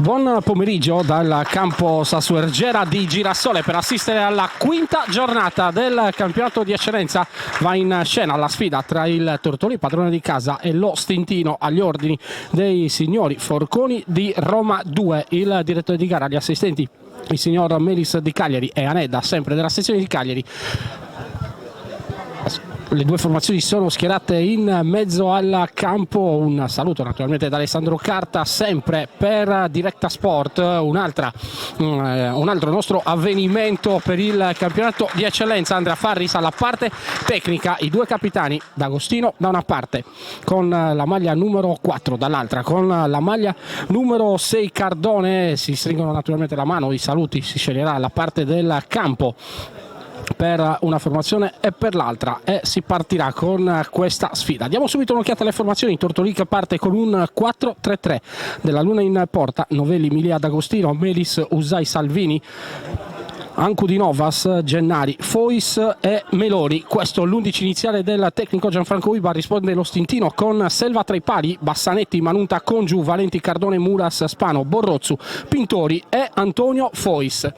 Buon pomeriggio dal campo Sassuergera di Girasole per assistere alla quinta giornata del campionato di eccellenza. Va in scena la sfida tra il Tortolì, padrone di casa, e lo Stintino agli ordini dei signori Forconi di Roma 2. Il direttore di gara, gli assistenti, il signor Melis di Cagliari e Anedda, sempre della sezione di Cagliari. Le due formazioni sono schierate in mezzo al campo. Un saluto naturalmente da Alessandro Carta, sempre per Directa Sport, un altro nostro avvenimento per il campionato di eccellenza. Andrea Farris alla parte tecnica, i due capitani, D'Agostino da una parte con la maglia numero 4, dall'altra con la maglia numero 6 Cardone. Si stringono naturalmente la mano, i saluti, si sceglierà la parte del campo per una formazione e per l'altra e si partirà con questa sfida. Diamo subito un'occhiata alle formazioni. Tortolì che parte con un 4-3-3, della Luna in porta, Novelli, Milia, D'Agostino, Melis, Usai, Salvini, Ancudinovas, Gennari, Fois e Meloni. Questo l'11 iniziale del tecnico Gianfranco Uiba. Risponde lo Stintino con Selva tra i pali, Bassanetti, Manunta, Congiu, Valenti, Cardone, Muras, Spano, Borrozzu, Pintori e Antonio Fois.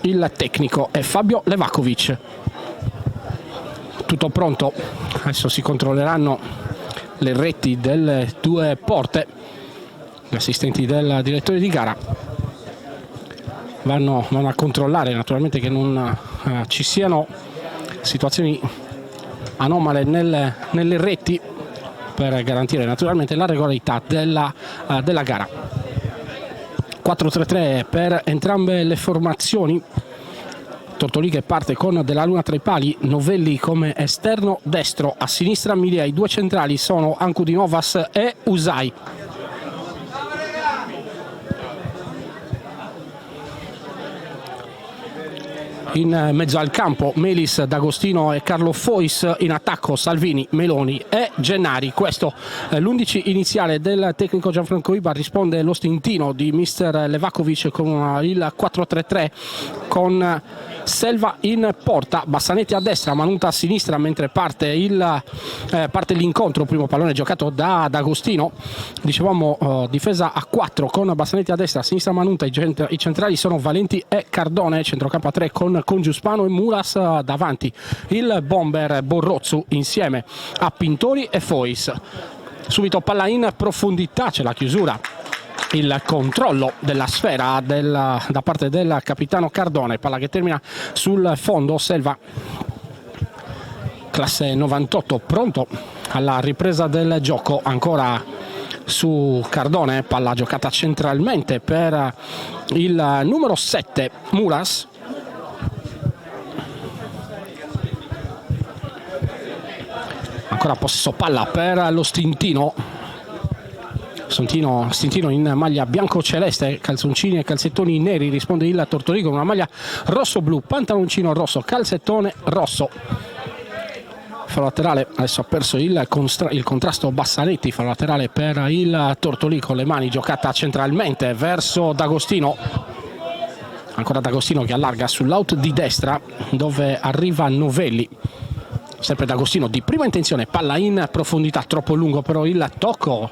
Il tecnico è Fabio Levakovic. Tutto pronto, adesso si controlleranno le reti delle due porte. Gli assistenti del direttore di gara vanno a controllare naturalmente che non ci siano situazioni anomale nelle reti, per garantire naturalmente la regolarità della gara. 4-3-3 per entrambe le formazioni. Tortolì che parte con Della Luna tra i pali, Novelli come esterno destro, a sinistra Milia. I due centrali sono Ancudinovas e Usai. In mezzo al campo Melis, D'Agostino e Carlo Fois. In attacco Salvini, Meloni e Gennari. Questo è l'11 iniziale del tecnico Gianfranco Uiba. Risponde lo Stintino di mister Levakovic con il 4-3-3 con Selva in porta, Bassanetti a destra, Manunta a sinistra, mentre parte l'incontro. Primo pallone giocato da D'Agostino, dicevamo difesa a 4 con Bassanetti a destra, a sinistra Manunta. I centrali sono Valenti e Cardone, centrocampo a 3 con Congiuspano e Muras davanti. Il bomber Borrozzu insieme a Pintori e Fois. Subito palla in profondità, c'è la chiusura, il controllo della sfera da parte del capitano Cardone. Palla che termina sul fondo. Selva, classe 98, pronto alla ripresa del gioco. Ancora su Cardone, palla giocata centralmente per il numero 7 Muras. Ancora possesso palla per lo Stintino. Stintino in maglia bianco-celeste, calzoncini e calzettoni neri. Risponde il Tortolì con una maglia rosso-blu, pantaloncino rosso, calzettone rosso. Fallo laterale, adesso ha perso il contrasto Bassanetti. Fallo laterale per il Tortolì con le mani, giocata centralmente verso D'Agostino. Ancora D'Agostino che allarga sull'out di destra dove arriva Novelli. Sempre D'Agostino di prima intenzione, palla in profondità, troppo lungo però il tocco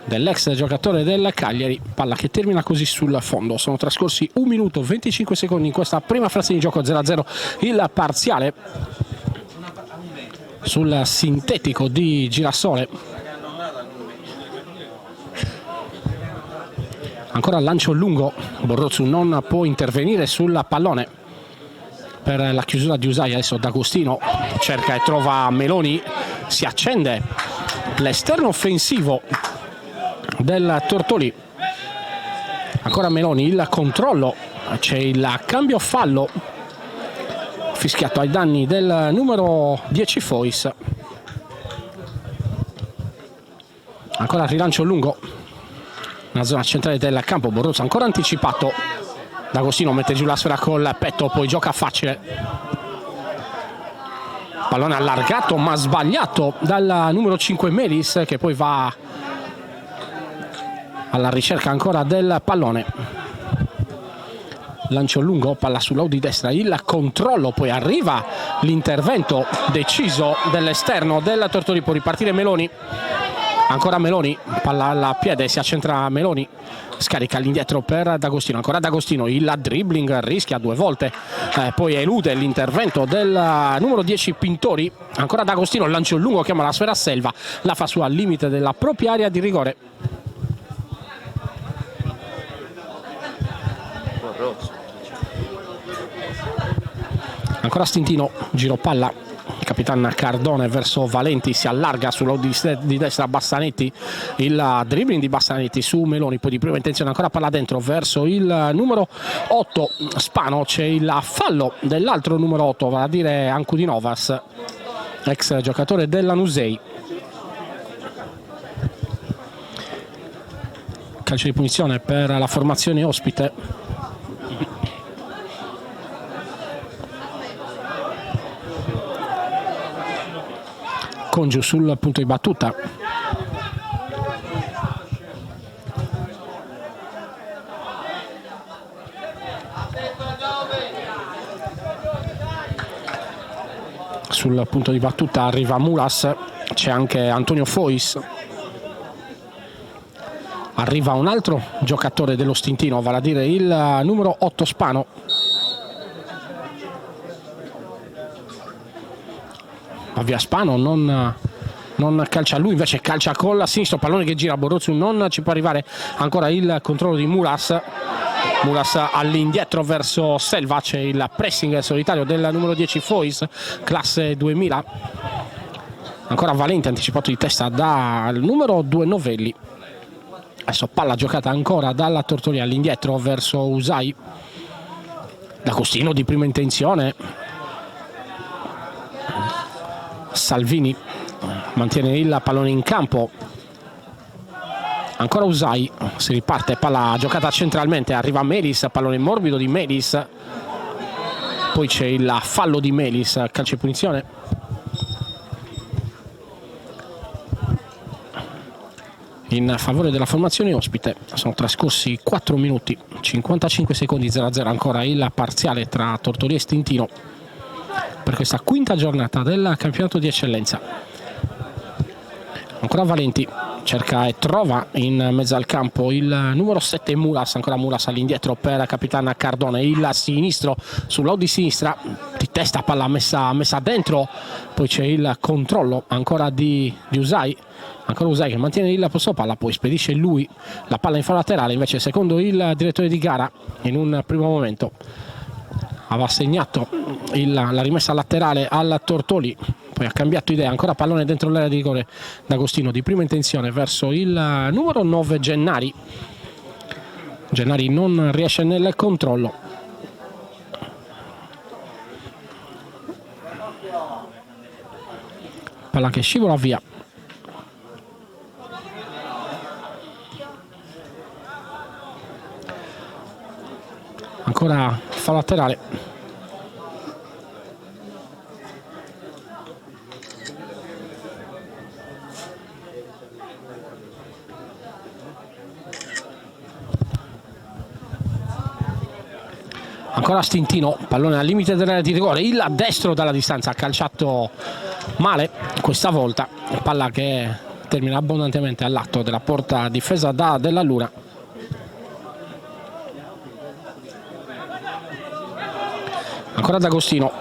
dell'ex giocatore del Cagliari. Palla che termina così sul fondo. Sono trascorsi 1 minuto 25 secondi in questa prima frazione di gioco. 0-0 il parziale sul sintetico di Girasole. Ancora lancio lungo, Borrozzu non può intervenire sul pallone per la chiusura di Usai. Adesso D'Agostino cerca e trova Meloni, si accende l'esterno offensivo del Tortolì. Ancora Meloni, il controllo, c'è il cambio fallo fischiato ai danni del numero 10 Fois. Ancora rilancio lungo nella zona centrale del campo. Borrozzu ancora anticipato, D'Agostino mette giù la sfera col petto, poi gioca facile. Pallone allargato ma sbagliato dal numero 5 Melis, che poi va alla ricerca ancora del pallone. Lancio lungo, palla sull'out di destra, il controllo, poi arriva l'intervento deciso dell'esterno del Tortolì. Può ripartire Meloni. Ancora Meloni, palla al piede, si accentra Meloni, scarica all'indietro per D'Agostino, ancora D'Agostino, il dribbling, rischia 2 volte, poi elude l'intervento del numero 10 Pintori, ancora D'Agostino, lancio lungo, chiama la sfera a Selva, la fa su al limite della propria area di rigore. Ancora Stintino, giro palla, capitano Cardone verso Valenti, si allarga sulla di destra Bassanetti, il dribbling di Bassanetti su Meloni, poi di prima intenzione ancora palla dentro verso il numero 8 Spano, c'è il fallo dell'altro numero 8, vale a dire Ancudinovas, ex giocatore della Nusei. Calcio di punizione per la formazione ospite. Congiu sul punto di battuta. Sul punto di battuta arriva Mulas, c'è anche Antonio Fois. Arriva un altro giocatore dello Stintino, vale a dire il numero 8 Spano. Va via Spano, non calcia lui, invece calcia con la sinistra, pallone che gira, Borrozzu non ci può arrivare, ancora il controllo di Mulas all'indietro verso Selva, c'è il pressing solitario del numero 10 Fois, classe 2000, ancora Valenti anticipato di testa dal numero 2 Novelli, adesso palla giocata ancora dalla Tortoli all'indietro verso Usai, D'Agostino di prima intenzione, Salvini mantiene il pallone in campo, ancora Usai, si riparte, palla giocata centralmente, arriva Melis, pallone morbido di Melis, poi c'è il fallo di Melis, calcio di punizione. In favore della formazione ospite, sono trascorsi 4 minuti 55 secondi, 0-0 ancora il parziale tra Tortoli e Stintino per questa quinta giornata del campionato di eccellenza. Ancora Valenti, cerca e trova in mezzo al campo il numero 7 Mulas, ancora Mulas all'indietro per capitana Cardone, il sinistro sull'out di sinistra, di testa palla messa dentro, poi c'è il controllo ancora di Usai, ancora Usai che mantiene il posto palla, poi spedisce lui la palla in fallo laterale, invece secondo il direttore di gara in un primo momento aveva segnato la rimessa laterale al Tortoli, poi ha cambiato idea, ancora pallone dentro l'area di rigore D'Agostino di prima intenzione verso il numero 9 Gennari non riesce nel controllo, palla che scivola via, ancora fallo laterale. Ancora Stintino, pallone al limite dell'area di rigore, il destro dalla distanza, ha calciato male questa volta, palla che termina abbondantemente all'atto della porta difesa da Della Luna. Ancora D'Agostino,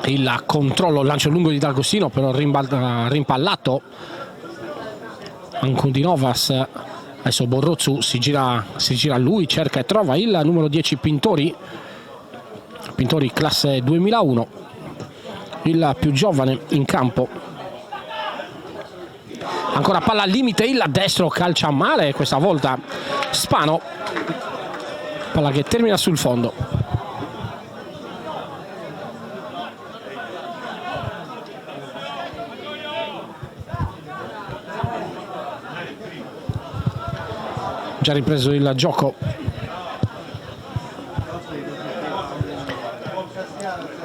il controllo, lancio lungo di D'Agostino però rimpallato, Ancudinovas, adesso Borrozzu si gira lui, cerca e trova il numero 10 Pintori classe 2001, il più giovane in campo, ancora palla al limite, il destro calcia male questa volta Spano, palla che termina sul fondo. Già ripreso il gioco,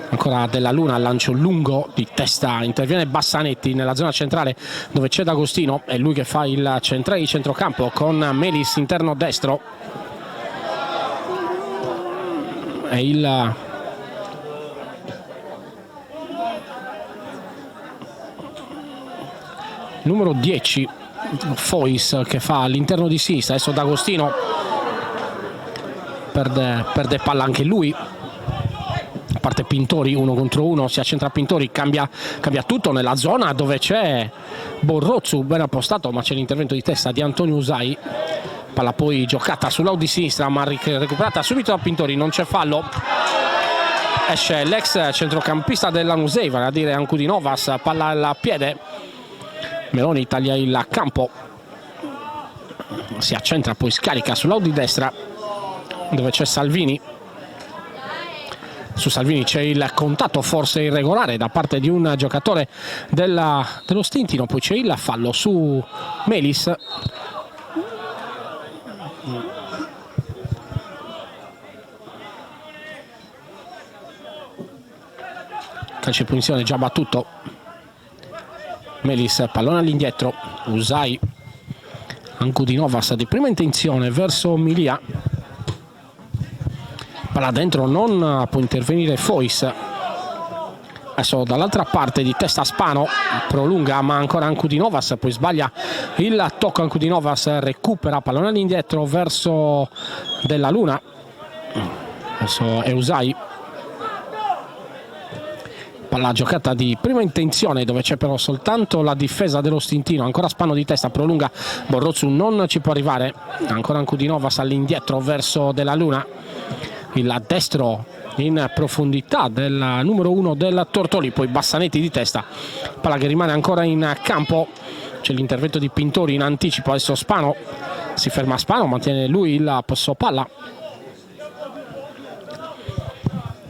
ancora Della Luna, lancio lungo di testa, interviene Bassanetti nella zona centrale dove c'è D'Agostino, è lui che fa il centrocampo con Melis interno destro, e il numero 10 Fois che fa all'interno di sinistra. Adesso D'Agostino perde palla anche lui, a parte Pintori, 1 contro 1, si accentra Pintori, cambia tutto nella zona dove c'è Borrozzu, ben appostato, ma c'è l'intervento di testa di Antonio Usai. Palla poi giocata sull'out di sinistra ma recuperata subito da Pintori, non c'è fallo. Esce l'ex centrocampista della Nusei, vale a dire Ankudinovas, palla al piede. Meloni taglia il campo, si accentra, poi scarica sull'out di destra dove c'è Salvini. Su Salvini c'è il contatto forse irregolare da parte di un giocatore dello Stintino, poi c'è il fallo su Melis. Calcio di punizione già battuto. Melis, pallone all'indietro, Usai, Ankudinovas di prima intenzione verso Milia. Palla dentro, non può intervenire Fois. Adesso dall'altra parte di testa Spano, prolunga ma ancora Ankudinovas, poi sbaglia il tocco. Ankudinovas recupera, pallone all'indietro verso Della Luna. Adesso è Usai. Palla giocata di prima intenzione dove c'è però soltanto la difesa dello Stintino. Ancora Spano di testa, prolunga, Borrozzu non ci può arrivare. Ancora Ankudinovas all'indietro verso Della Luna. Il destro in profondità del numero 1 del Tortoli, poi Bassanetti di testa, palla che rimane ancora in campo. C'è l'intervento di Pintori in anticipo. Adesso Spano, si ferma Spano, mantiene lui il possesso palla.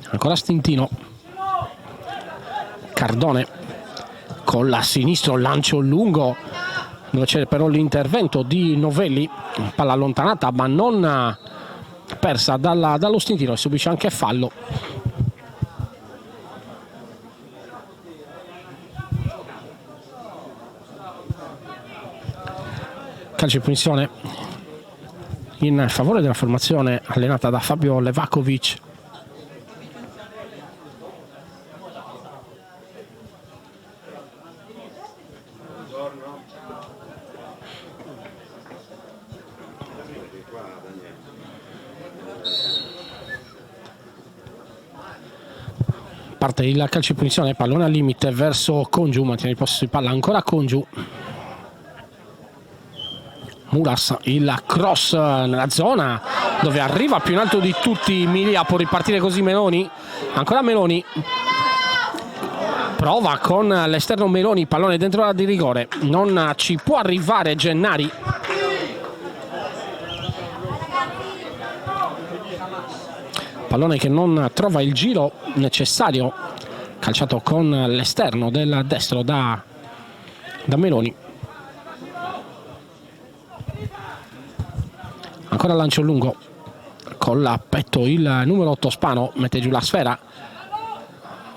Ancora Stintino, Cardone con la sinistro, lancio lungo dove c'è però l'intervento di Novelli, palla allontanata ma non persa dallo Stintino, e subisce anche fallo. Calcio di punizione in favore della formazione allenata da Fabio Levakovic. Parte il calcio di punizione, pallone al limite verso Congiu, mantiene il possesso di palla ancora Congiu. Mulas, il cross nella zona dove arriva più in alto di tutti Milia, può ripartire così Meloni. Ancora Meloni, prova con l'esterno Meloni, pallone dentro la di rigore, non ci può arrivare Gennari. Pallone che non trova il giro necessario, calciato con l'esterno del destro da Meloni. Ancora lancio lungo con la petto il numero 8 Spano, mette giù la sfera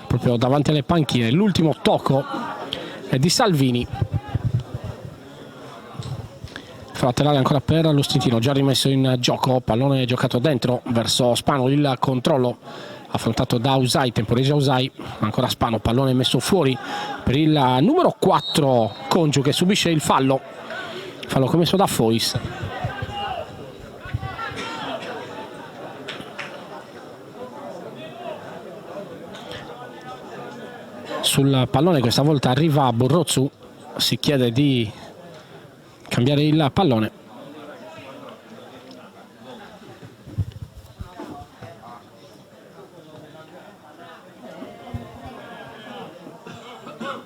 proprio davanti alle panchine. L'ultimo tocco è di Salvini. Laterale ancora per lo Stintino, già rimesso in gioco, pallone giocato dentro verso Spano, il controllo affrontato da Usai, temporeggia Usai, ancora Spano, pallone messo fuori per il numero 4 Congiu che subisce il fallo commesso da Fois. Sul pallone questa volta arriva Borrozzu, si chiede di cambiare il pallone.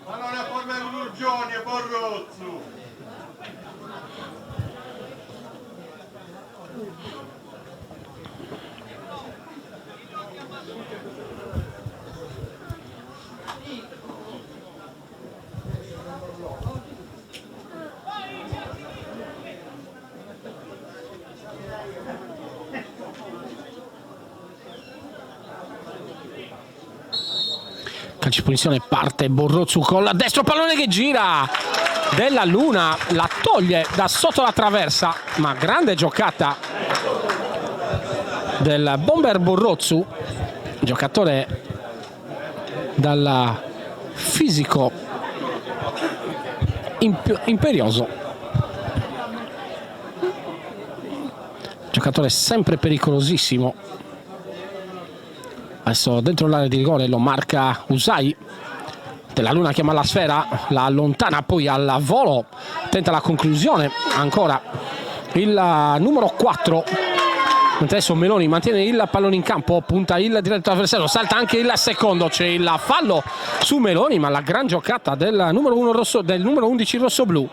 Pallone a forma di Urgioni e Borrozzu. Calcio di punizione, parte Borrozzu con la destro, pallone che gira, Della Luna la toglie da sotto la traversa, ma grande giocata del bomber Borrozzu, giocatore dal fisico imperioso, giocatore sempre pericolosissimo. Adesso dentro l'area di rigore lo marca Usai. Della Luna chiama la sfera, la allontana, poi al volo tenta la conclusione. Ancora il numero 4, mentre adesso Meloni mantiene il pallone in campo, punta il diretto avversario, salta anche il secondo, c'è il fallo su Meloni, ma la gran giocata del numero 1 rosso, del numero 11 rosso-blu.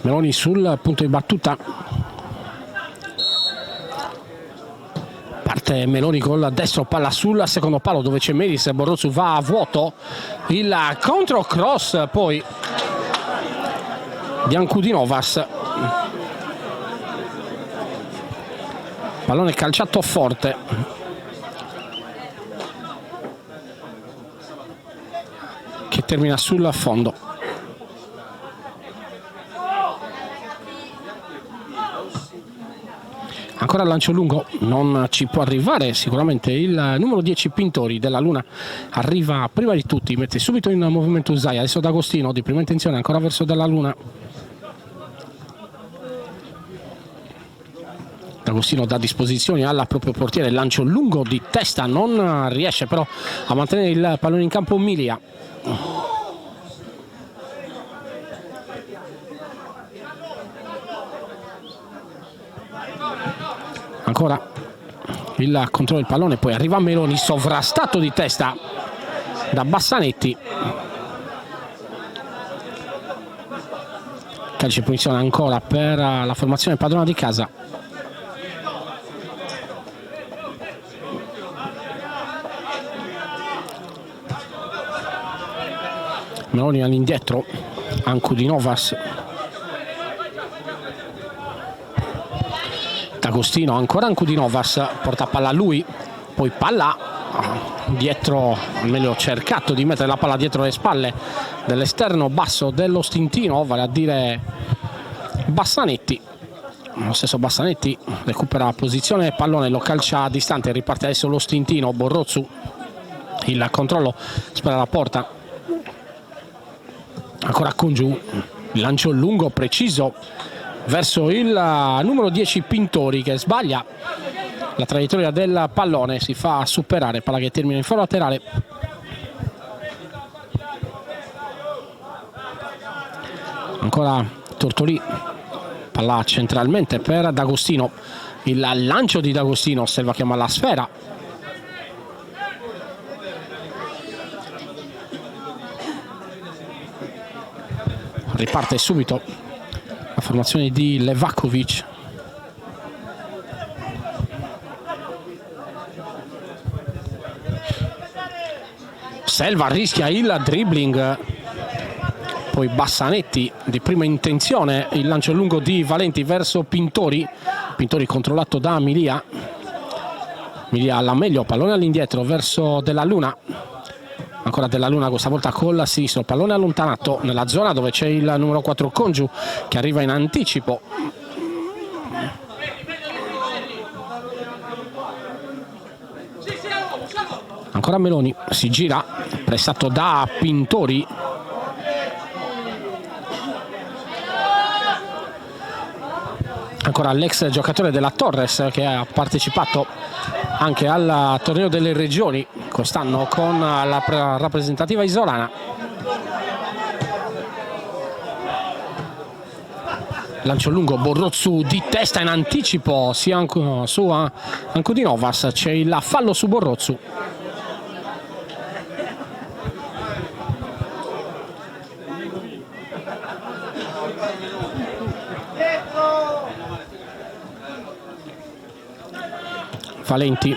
Meloni sul punto di battuta, parte Meloni col destro, palla sul secondo palo dove c'è Melis, Borrozzu va a vuoto, il contro cross poi di Ankudinovas, pallone calciato forte, che termina sul fondo. Ancora il lancio lungo, non ci può arrivare sicuramente il numero 10 Pintori. Della Luna arriva prima di tutti, mette subito in movimento Usai, adesso D'Agostino di prima intenzione ancora verso Della Luna. D'Agostino dà disposizioni al proprio portiere, lancio lungo di testa, non riesce però a mantenere il pallone in campo Milia. Ancora il controllo del pallone, poi arriva Meloni, sovrastato di testa da Bassanetti. Calcio di punizione ancora per la formazione padrona di casa. Meloni all'indietro, Ankudinovas. D'Agostino, ancora Ankudinovas, porta palla a lui, poi palla dietro, meglio cercato di mettere la palla dietro le spalle dell'esterno basso dello Stintino, vale a dire Bassanetti. Lo stesso Bassanetti recupera la posizione, pallone lo calcia distante, riparte adesso lo Stintino, Borrozzu, il controllo, spera la porta, ancora Congiù, il lancio lungo preciso verso il numero 10 Pintori, che sbaglia la traiettoria del pallone, si fa superare, palla che termina in foro laterale. Ancora Tortolì, palla centralmente per D'Agostino, il lancio di D'Agostino, Selva chiama la sfera, riparte subito la formazione di Levakovic. Selva rischia il dribbling, poi Bassanetti di prima intenzione, il lancio lungo di Valenti verso Pintori, Pintori controllato da Milia, Milia alla meglio, pallone all'indietro verso Della Luna, ancora Della Luna questa volta col sinistro, pallone allontanato nella zona dove c'è il numero 4 Congiù che arriva in anticipo. Ancora Meloni, si gira, pressato da Pintori, ancora l'ex giocatore della Torres che ha partecipato anche al torneo delle regioni quest'anno con la rappresentativa isolana. Lancio lungo, Borrozzu di testa in anticipo sia su Ankudinovas, c'è il fallo su Borrozzu. Valenti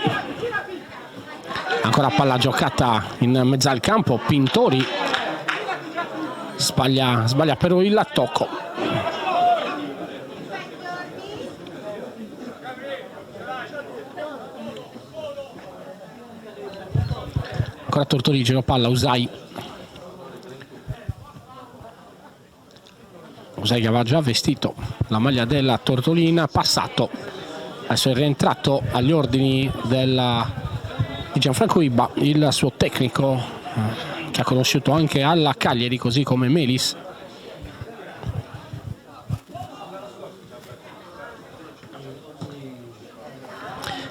Ancora palla giocata in mezzo al campo, Pintori sbaglia però il tocco. Ancora Tortori, giro palla, Usai che aveva già vestito la maglia della Tortolina, passato, adesso è rientrato agli ordini di Gianfranco Ibba, il suo tecnico che ha conosciuto anche alla Cagliari, così come Melis.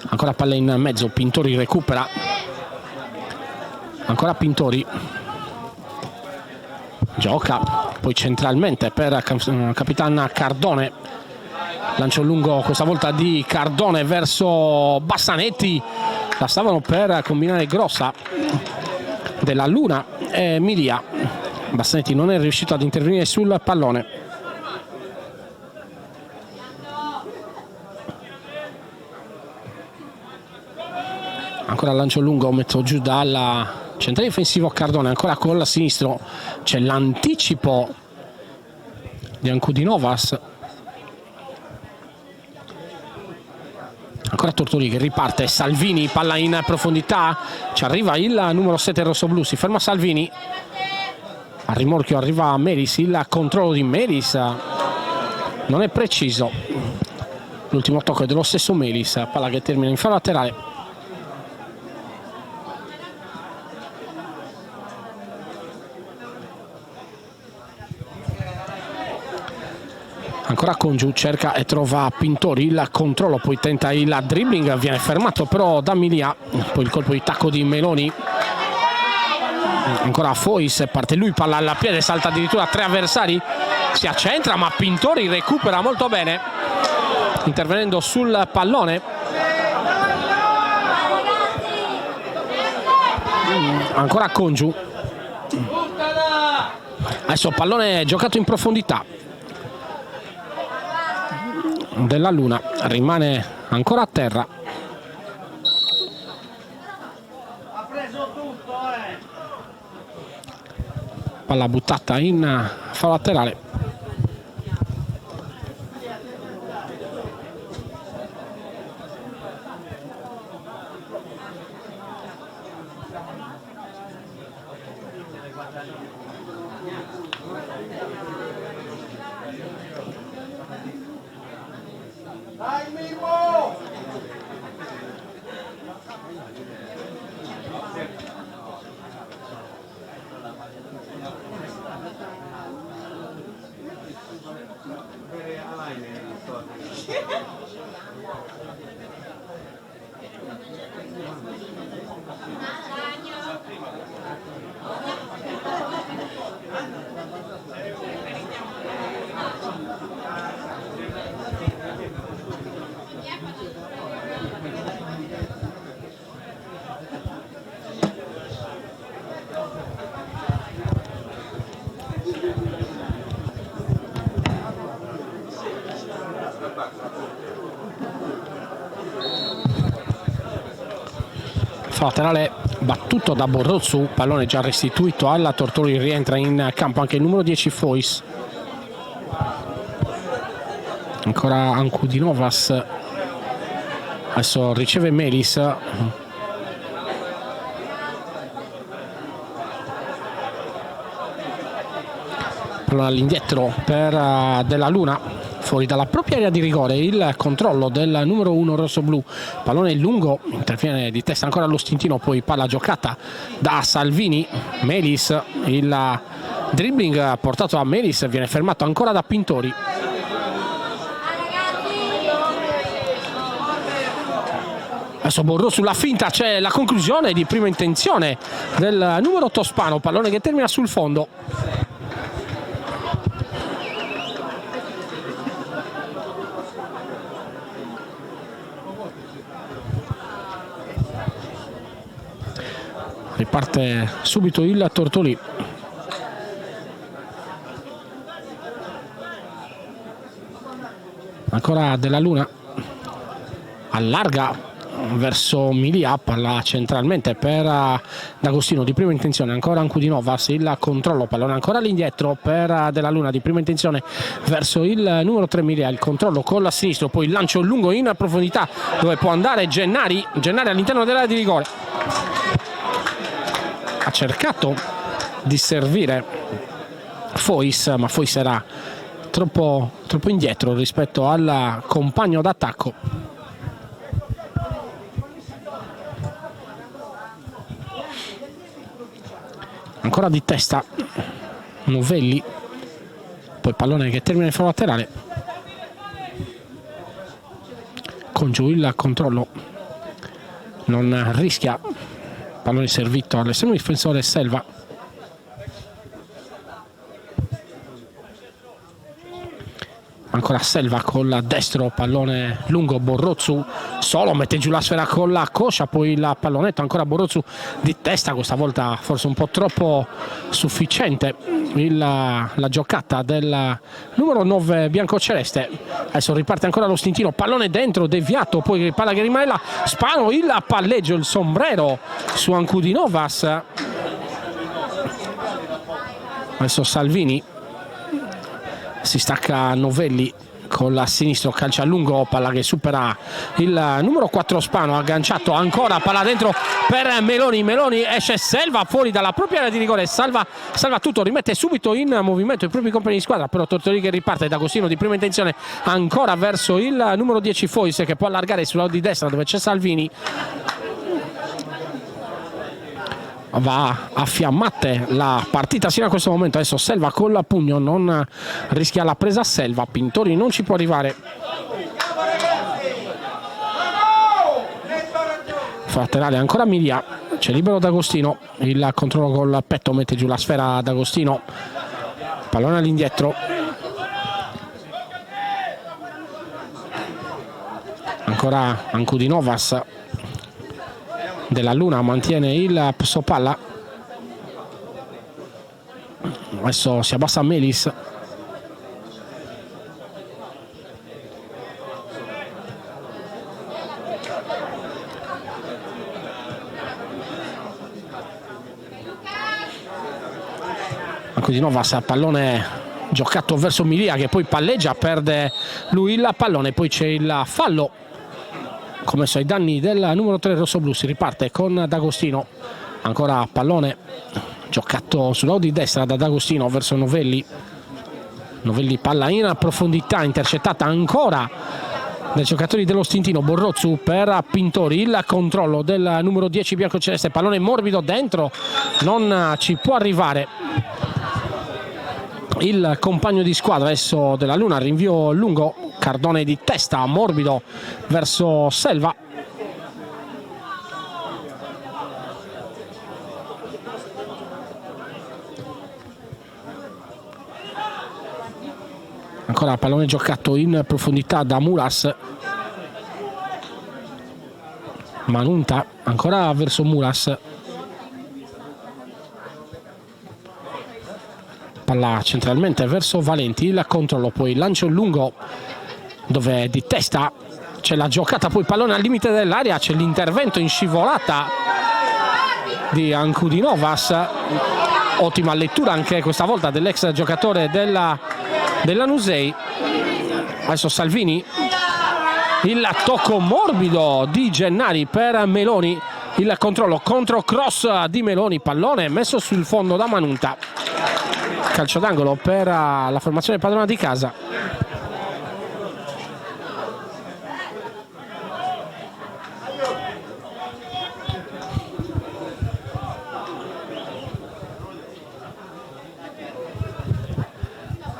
Ancora palla in mezzo, Pintori recupera, ancora Pintori, gioca poi centralmente per Capitan Cardone, lancio lungo questa volta di Cardone verso Bassanetti, la stavano per combinare grossa Della Luna e Milia. Bassanetti non è riuscito ad intervenire sul pallone. Ancora lancio lungo, metto giù dalla centrale difensivo Cardone, ancora con il sinistro c'è l'anticipo di Ankudinovas. Ancora Tortori che riparte, Salvini, palla in profondità, ci arriva il numero 7 rossoblu, si ferma Salvini, al rimorchio arriva Melis, il controllo di Melis non è preciso, l'ultimo tocco è dello stesso Melis, palla che termina in fallo laterale. Ancora Congiu, cerca e trova Pintori, il controllo, poi tenta il dribbling, viene fermato però da Milia, poi il colpo di tacco di Meloni. Ancora Fois, parte lui, palla al piede, salta addirittura 3 avversari, si accentra ma Pintori recupera molto bene, intervenendo sul pallone. Ancora Congiu, adesso pallone giocato in profondità. Della Luna rimane ancora a terra, palla buttata in fallo laterale. Laterale battuto da Borrozzu, pallone già restituito alla Tortori, rientra in campo anche il numero 10 Fois. Ancora Ankudinovas, adesso riceve Melis, pallone all'indietro per Della Luna, fuori dalla propria area di rigore, il controllo del numero 1 rossoblu, pallone lungo, interviene di testa ancora allo stintino, poi palla giocata da Salvini, Melis, il dribbling portato a Melis viene fermato ancora da Pintori. Adesso Borro sulla finta, c'è la conclusione di prima intenzione del numero 8 Spano, pallone che termina sul fondo. Riparte subito il Tortolì. Ancora Della Luna, allarga verso Milia, palla centralmente per D'Agostino di prima intenzione, ancora Ancudinovas, il controllo, pallone ancora all'indietro per Della Luna di prima intenzione verso il numero 3 Milia, il controllo con la sinistra, poi il lancio lungo in profondità dove può andare Gennari all'interno dell'area di rigore, ha cercato di servire Fois, ma Fois era troppo indietro rispetto al compagno d'attacco. Ancora di testa Novelli, poi pallone che termina in fallo laterale, con giù il controllo, non rischia, pallone servito all'estremo difensore Selva. Ancora Selva con la destro, pallone lungo, Borrozzu solo, mette giù la sfera con la coscia, poi il pallonetto, ancora Borrozzu di testa, questa volta forse un po' troppo sufficiente la giocata del numero 9 biancoceleste. Adesso riparte ancora lo stintino, pallone dentro, deviato, poi palla che rimane là, Spano, il palleggio, il sombrero su Ancudinovas. Adesso Salvini, si stacca Novelli con la sinistra, calcia a lungo, palla che supera il numero 4 Spano, agganciato ancora, palla dentro per Meloni, esce Selva fuori dalla propria area di rigore, salva tutto, rimette subito in movimento i propri compagni di squadra, però Tortori che riparte, D'Agostino di prima intenzione ancora verso il numero 10 Fois che può allargare sulla di destra dove c'è Salvini, va a fiammate la partita sino a questo momento. Adesso Selva con la pugno, non rischia la presa Selva, Pintori non ci può arrivare, laterale ancora Milia, c'è libero D'Agostino, il controllo col petto, mette giù la sfera D'Agostino, pallone all'indietro, ancora Ancudinovas, Della Luna mantiene il posto palla, adesso si abbassa Melis, Ancudinovas, pallone giocato verso Milia che poi palleggia, perde lui il pallone, poi c'è il fallo commesso ai danni del numero 3 rossoblu. Si riparte con D'Agostino, ancora pallone giocato sulla di destra da D'Agostino verso Novelli, palla in profondità, intercettata ancora dai giocatori dello stintino, Borrozzu per Pintori, il controllo del numero 10 biancoceleste, pallone morbido dentro, non ci può arrivare il compagno di squadra adesso Della Luna, rinvio lungo, Cardone di testa, morbido verso Selva, ancora pallone giocato in profondità da Muras, Manunta ancora verso Muras, palla centralmente verso Valenti, il controllo, poi lancio lungo dove di testa c'è la giocata, poi pallone al limite dell'area, c'è l'intervento in scivolata di Ancudinovas, ottima lettura anche questa volta dell'ex giocatore della Nusei. Adesso Salvini, il tocco morbido di Gennari per Meloni, il controllo contro cross di Meloni, pallone messo sul fondo da Manunta, calcio d'angolo per la formazione padrona di casa.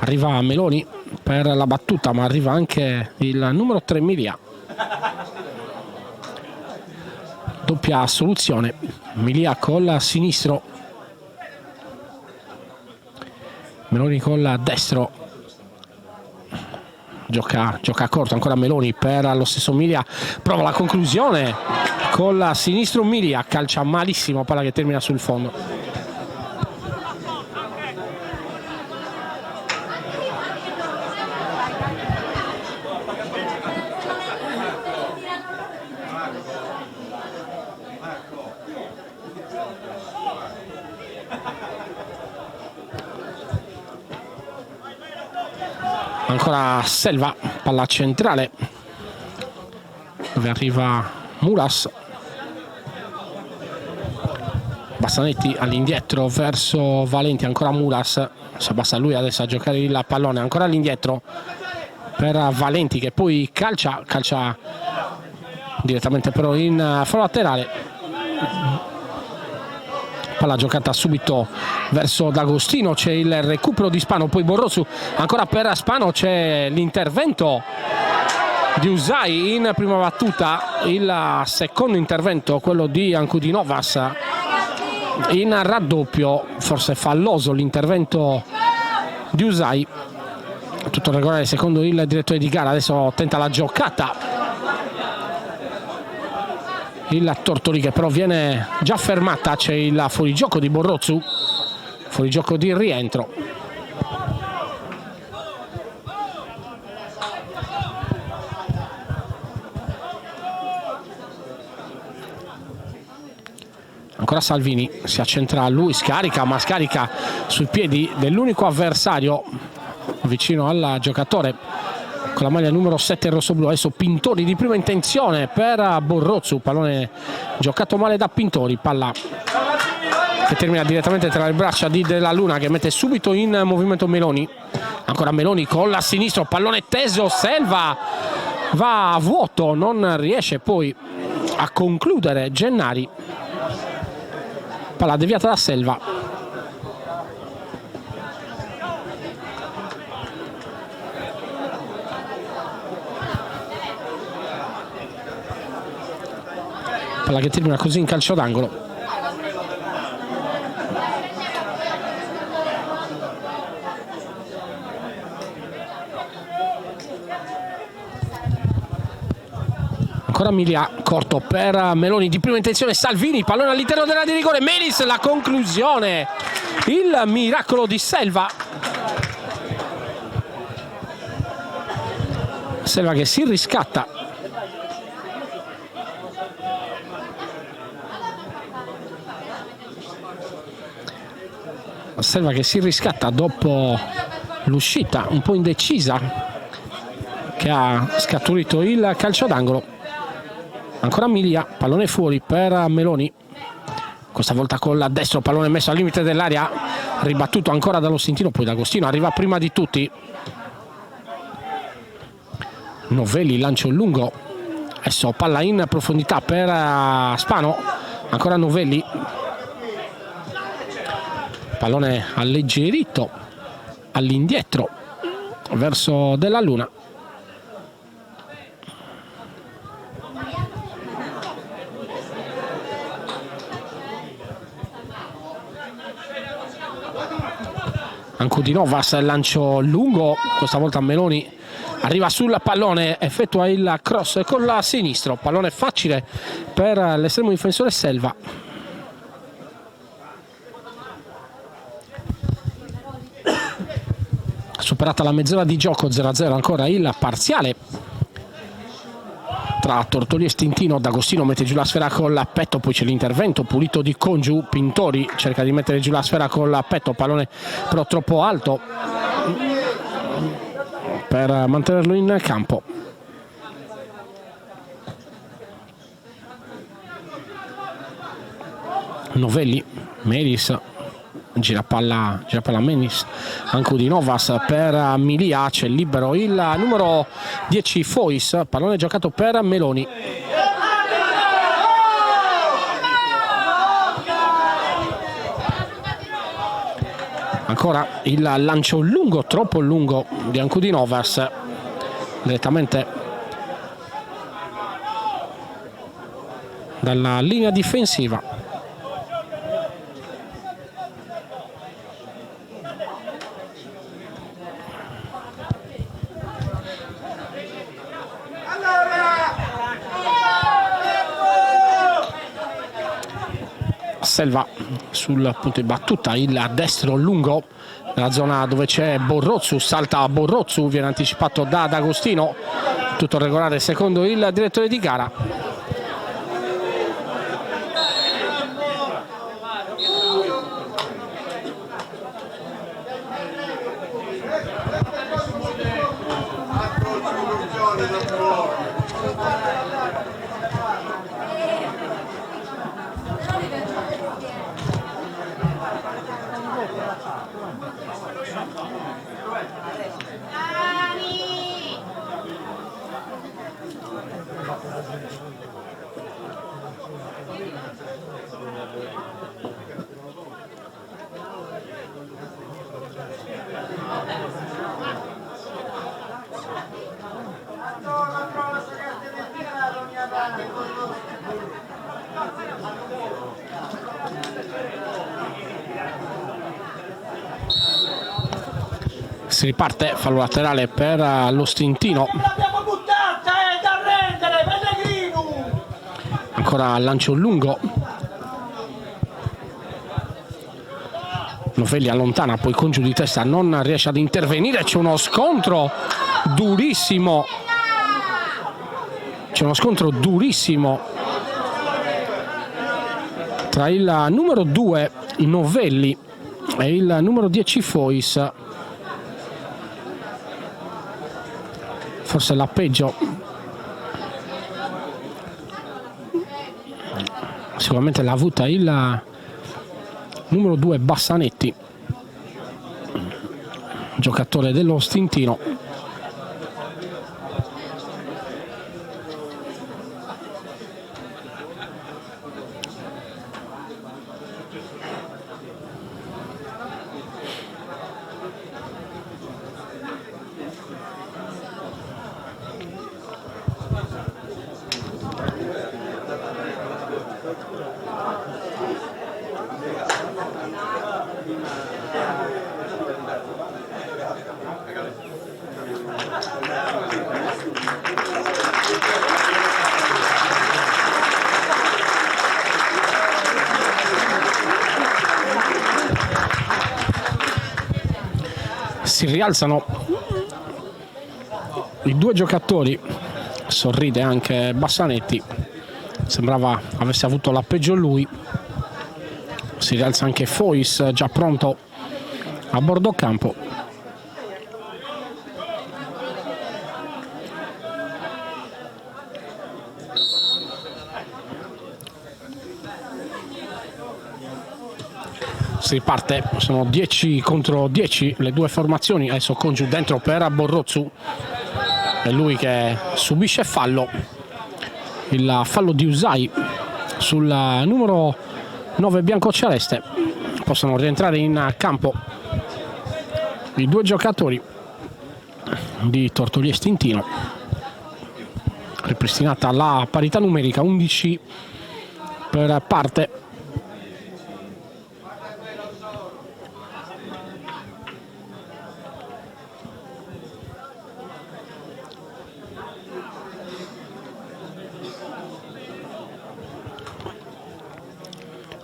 Arriva Meloni per la battuta, ma arriva anche il numero 3 Milia, doppia soluzione, Milia col sinistro, Meloni col destro, gioca corto, ancora Meloni per lo stesso Milia, prova la conclusione col sinistro Milia, calcia malissimo, palla che termina sul fondo. Ancora Selva, palla centrale dove arriva Mulas. Bassanetti all'indietro verso Valenti, ancora Mulas, si abbassa lui adesso a giocare il pallone, ancora all'indietro per Valenti che poi calcia direttamente però in fallo laterale. Palla giocata subito verso D'Agostino, c'è il recupero di Spano, poi Borrozzu, ancora per Spano c'è l'intervento di Usai in prima battuta, il secondo intervento, quello di Ankudinovas in raddoppio, forse falloso l'intervento di Usai, tutto regolare secondo il direttore di gara. Adesso tenta la giocata il Tortori che però viene già fermata, c'è il fuorigioco di Borrozzu, fuorigioco di rientro. Ancora Salvini, si accentra lui, scarica, ma scarica sui piedi dell'unico avversario vicino al giocatore con la maglia numero 7 rossoblu. Adesso Pintori di prima intenzione per Borrozzu, pallone giocato male da Pintori, palla che termina direttamente tra le braccia di Della Luna che mette subito in movimento Meloni. Ancora Meloni con la sinistra, pallone teso, Selva va a vuoto, non riesce poi a concludere Gennari. Palla deviata da Selva. Palla che termina così in calcio d'angolo. Ancora Milia, corto per Meloni di prima intenzione, Salvini, pallone all'interno dell'area di rigore, Melis, la conclusione, il miracolo di Selva. Selva che si riscatta. Selva che si riscatta dopo l'uscita un po' indecisa che ha scaturito il calcio d'angolo. Ancora Milia, pallone fuori per Meloni, questa volta con la destra, pallone messo al limite dell'area, ribattuto ancora dallo Stintino, poi D'Agostino arriva prima di tutti. Novelli, lancio lungo, adesso palla in profondità per Spano, ancora Novelli, pallone alleggerito all'indietro verso Della Luna. Ankudinovas, lancio lungo, questa volta Meloni arriva sul pallone, effettua il cross con la sinistra, pallone facile per l'estremo difensore Selva. Superata la mezz'ora di gioco, 0-0 ancora il parziale tra Tortoli e Stintino. D'Agostino mette giù la sfera col petto, poi c'è l'intervento pulito di Congiu, Pintori cerca di mettere giù la sfera col petto, pallone però troppo alto per mantenerlo in campo. Novelli, Melis, gira palla Menis, Ankudinovas per Milia, c'è libero il numero 10 Fois, pallone giocato per Meloni. Ancora il lancio lungo, troppo lungo di Ankudinovas, direttamente dalla linea difensiva. Selva sul punto di battuta, il destro lungo nella zona dove c'è Borrozzu, salta Borrozzu, viene anticipato da D'Agostino, tutto regolare secondo il direttore di gara. Si riparte, fallo laterale per lo Stintino. L'abbiamo buttata, da rendere, Pellegrino! Ancora lancio lungo. Novelli allontana, poi con giù di testa non riesce ad intervenire. C'è uno scontro durissimo. C'è uno scontro durissimo tra il numero 2 Novelli e il numero 10 Fois. Forse la peggio. Sicuramente l'ha avuta il numero 2 Bassanetti, giocatore dello Stintino. Si rialzano i due giocatori, sorride anche Bassanetti, sembrava avesse avuto la peggio lui. Si rialza anche Fois, già pronto a bordo campo. Si riparte, sono 10 contro 10 le due formazioni. Adesso Congiu dentro per Borrozzu, è lui che subisce fallo, il fallo di Usai sul numero 9 biancoceleste. Possono rientrare in campo i due giocatori di Tortoli e Stintino. Ripristinata la parità numerica, 11 per parte.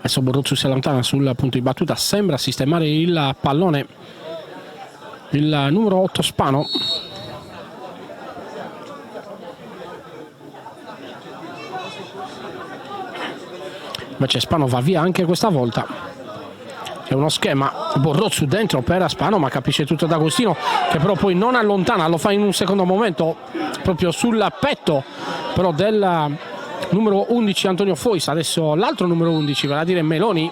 Adesso Borrozzu si allontana sul punto di battuta, sembra sistemare il pallone il numero 8 Spano. Invece Spano va via anche questa volta. È uno schema, Borrozzu dentro per Spano, ma capisce tutto D'Agostino, che però poi non allontana, lo fa in un secondo momento proprio sul petto però del numero 11 Antonio Fois. Adesso l'altro numero 11, vale a dire Meloni.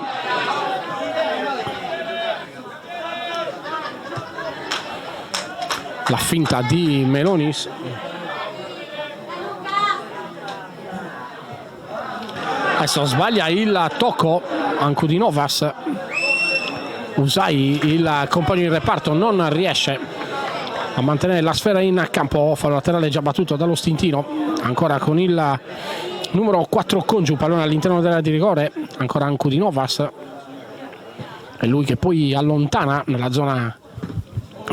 La finta di Melonis. Adesso sbaglia il tocco Ancudinovas. Usai, il compagno di reparto, non riesce a mantenere la sfera in campo. Fallo laterale già battuto dallo Stintino. Ancora con il numero 4 Congiu, pallone all'interno dell'area di rigore. Ancora Ancudinovas. È lui che poi allontana nella zona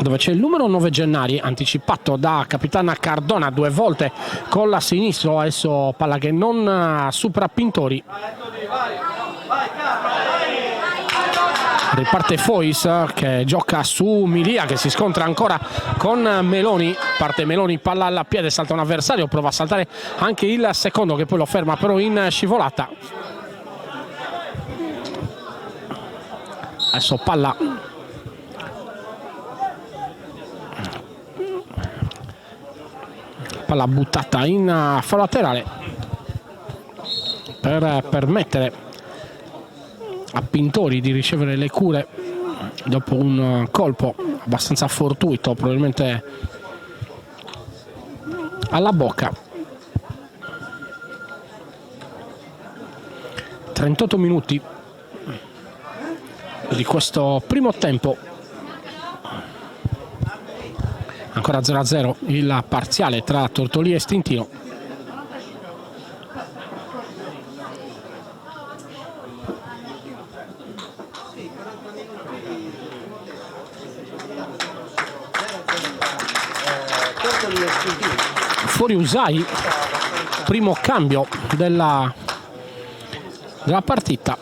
dove c'è il numero 9 Gennari, anticipato da capitana Cardona due volte con la sinistro. Adesso palla che non supera Pintori. Riparte Fois che gioca su Milia, che si scontra ancora con Meloni. Parte Meloni, palla alla piede, salta un avversario, prova a saltare anche il secondo che poi lo ferma però in scivolata. Adesso palla buttata in fallo laterale per permettere a Pintori di ricevere le cure dopo un colpo abbastanza fortuito, probabilmente alla bocca. 38 minuti di questo primo tempo, ancora 0-0 il parziale tra Tortoli e Stintino. Fuori Usai, primo cambio della partita.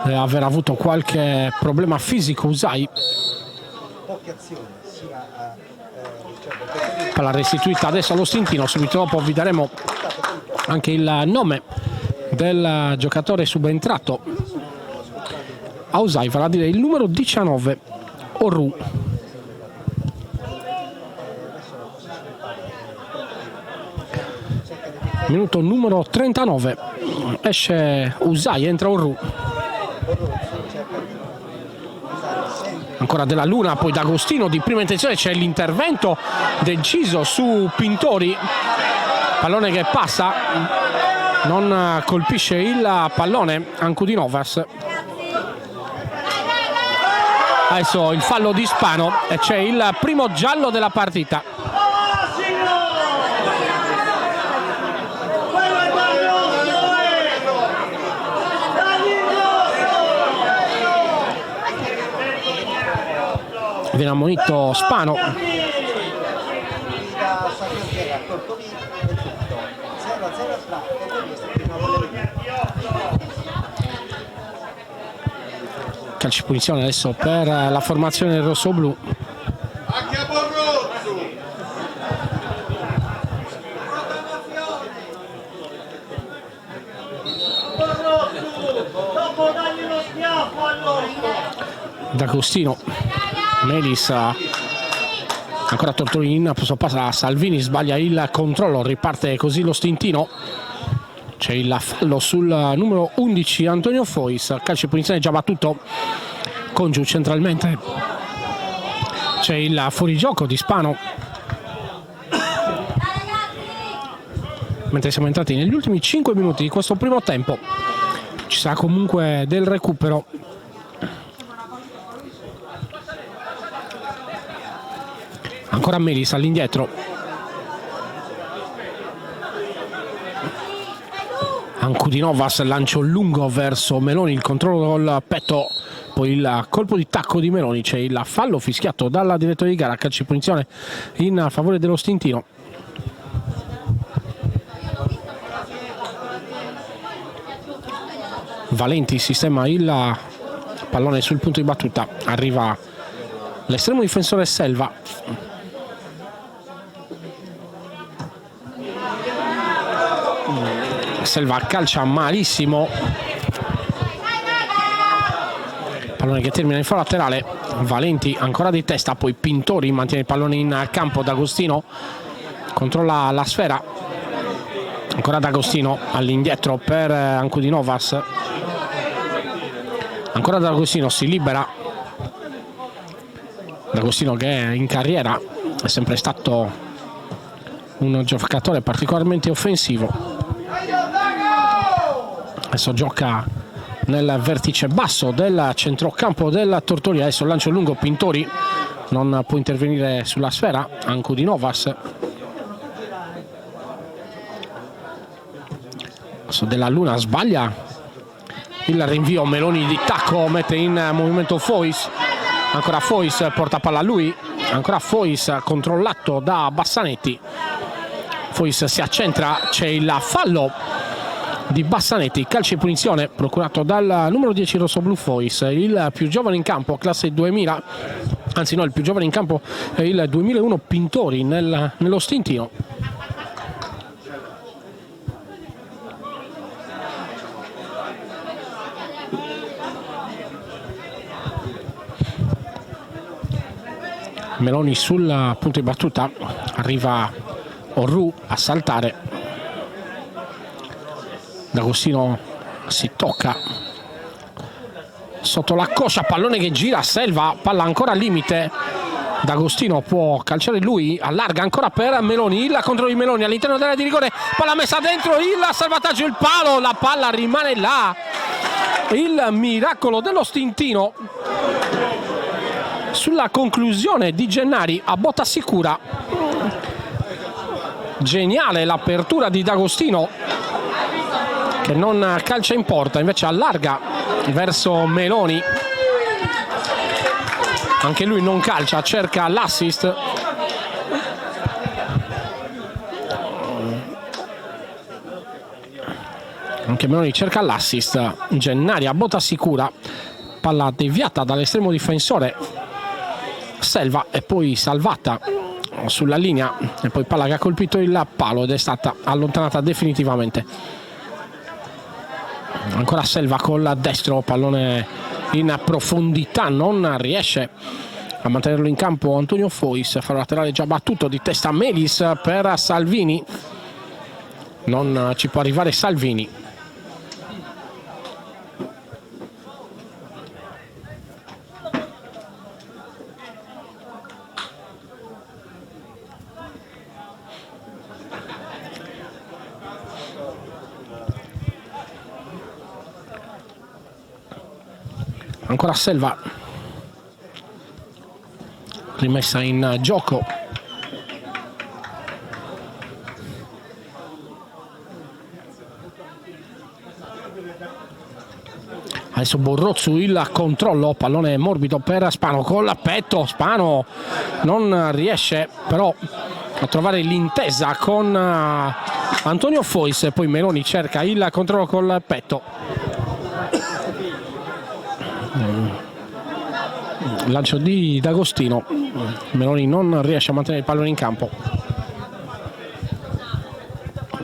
Aver avuto qualche problema fisico Usai. Palla restituita adesso allo Stintino, subito dopo vi daremo anche il nome del giocatore subentrato a Usai, vale a dire il numero 19 Orru. Minuto numero 39, esce Usai, entra Orru. Ancora Della Luna, poi D'Agostino di prima intenzione, c'è l'intervento deciso su Pintori, pallone che passa, non colpisce il pallone Ankudinovas. Adesso il fallo di Spano e c'è il primo giallo della partita. Viene ammonito Spano. Calcio punizione adesso per la formazione rossoblu. Anche a Borrozzo. Dopo dagli uno schiaffo all'orso. D'Agostino, Melis, ancora Tortolini, passa a Salvini, sbaglia il controllo, riparte così lo Stintino. C'è il fallo sul numero 11 Antonio Fois, calcio di punizione già battuto con giù centralmente. C'è il fuorigioco di Spano. Mentre siamo entrati negli ultimi 5 minuti di questo primo tempo, ci sarà comunque del recupero. Ancora Melis all'indietro. Ankudinovas, lancio lungo verso Meloni, il controllo col petto, poi il colpo di tacco di Meloni. C'è il fallo fischiato dalla direttore di gara, calcio di punizione in favore dello Stintino. Valenti sistema il pallone sul punto di battuta, arriva l'estremo difensore Selva. Selva calcia malissimo, pallone che termina in fallo laterale. Valenti ancora di testa, poi Pintori mantiene il pallone in campo. D'Agostino controlla la sfera, ancora D'Agostino all'indietro per Ankudinovas, ancora D'Agostino si libera. D'Agostino che in carriera è sempre stato un giocatore particolarmente offensivo. Adesso gioca nel vertice basso del centrocampo del Tortoli. Adesso lancio lungo, Pintori non può intervenire sulla sfera. Ankudinovas. Adesso Della Luna sbaglia il rinvio, Meloni di tacco mette in movimento Fois. Ancora Fois, porta palla a lui. Ancora Fois controllato da Bassanetti. Fois si accentra, c'è il fallo di Bassanetti, calcio di punizione procurato dal numero 10 rossoblu Fois, il più giovane in campo, classe 2000, anzi no, il più giovane in campo è il 2001 Pintori nello Stintino. Meloni sul punto di battuta, arriva Orru a saltare. D'Agostino si tocca sotto la coscia, pallone che gira, Selva, palla ancora al limite. D'Agostino può calciare lui, allarga ancora per Meloni, il controllo di Meloni all'interno dell'area di rigore, palla messa dentro, il salvataggio, il palo, la palla rimane là. Il miracolo dello Stintino sulla conclusione di Gennari a botta sicura. Geniale l'apertura di D'Agostino, che non calcia in porta, invece allarga verso Meloni. anche lui non calcia, cerca l'assist. Anche Meloni cerca l'assist. Gennari a botta sicura, palla deviata dall'estremo difensore Selva e poi salvata sulla linea, e poi palla che ha colpito il palo ed è stata allontanata definitivamente. Ancora Selva col destro, pallone in profondità, non riesce a mantenerlo in campo Antonio Fois. Fallo laterale già battuto di testa Melis per Salvini, non ci può arrivare Salvini. Ancora Selva, rimessa in gioco. Adesso Borrozzu, il controllo, pallone morbido per Spano col petto. Spano non riesce però a trovare l'intesa con Antonio Fois, poi Meloni cerca il controllo col petto. Lancio di D'Agostino, Meloni non riesce a mantenere il pallone in campo.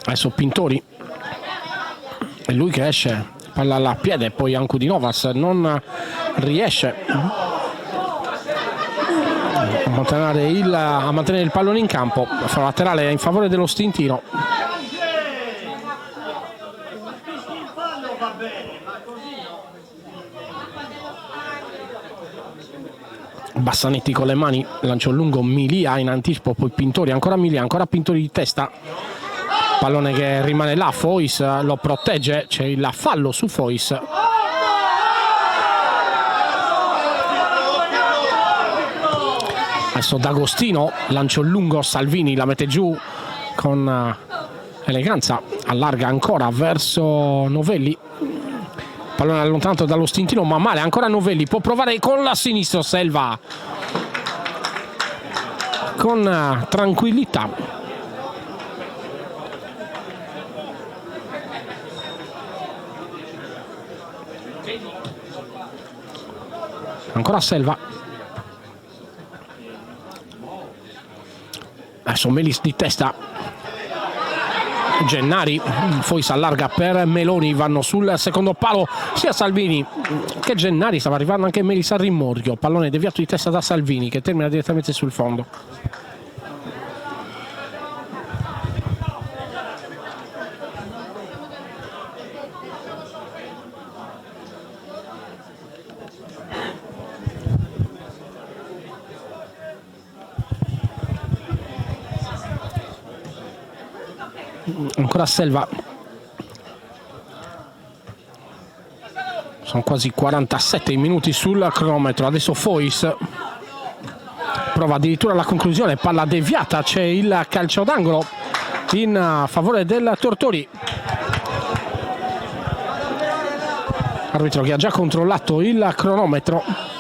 Adesso Pintori, è lui che esce, palla alla piede, poi Ankudinovas non riesce a mantenere il pallone in campo. Fallo laterale in favore dello Stintino. Bassanetti con le mani, lancio lungo, Milia in anticipo, poi Pintori, ancora Milia, ancora Pintori di testa, pallone che rimane là, Fois lo protegge, c'è il fallo su Fois. Adesso D'Agostino, lancio lungo, Salvini la mette giù con eleganza, allarga ancora verso Novelli. Pallone allontanato dallo Stintino, ma male, ancora Novelli, può provare con la sinistra, Selva con tranquillità. Ancora Selva. Adesso Melis di testa. Gennari, Fois allarga per Meloni, vanno sul secondo palo sia Salvini che Gennari, stava arrivando anche Melis al rimorchio, pallone deviato di testa da Salvini che termina direttamente sul fondo. Ancora Selva, sono quasi 47 minuti sul cronometro. Adesso Fois prova addirittura la conclusione, palla deviata, c'è il calcio d'angolo in favore del Tortori. Arbitro che ha già controllato il cronometro.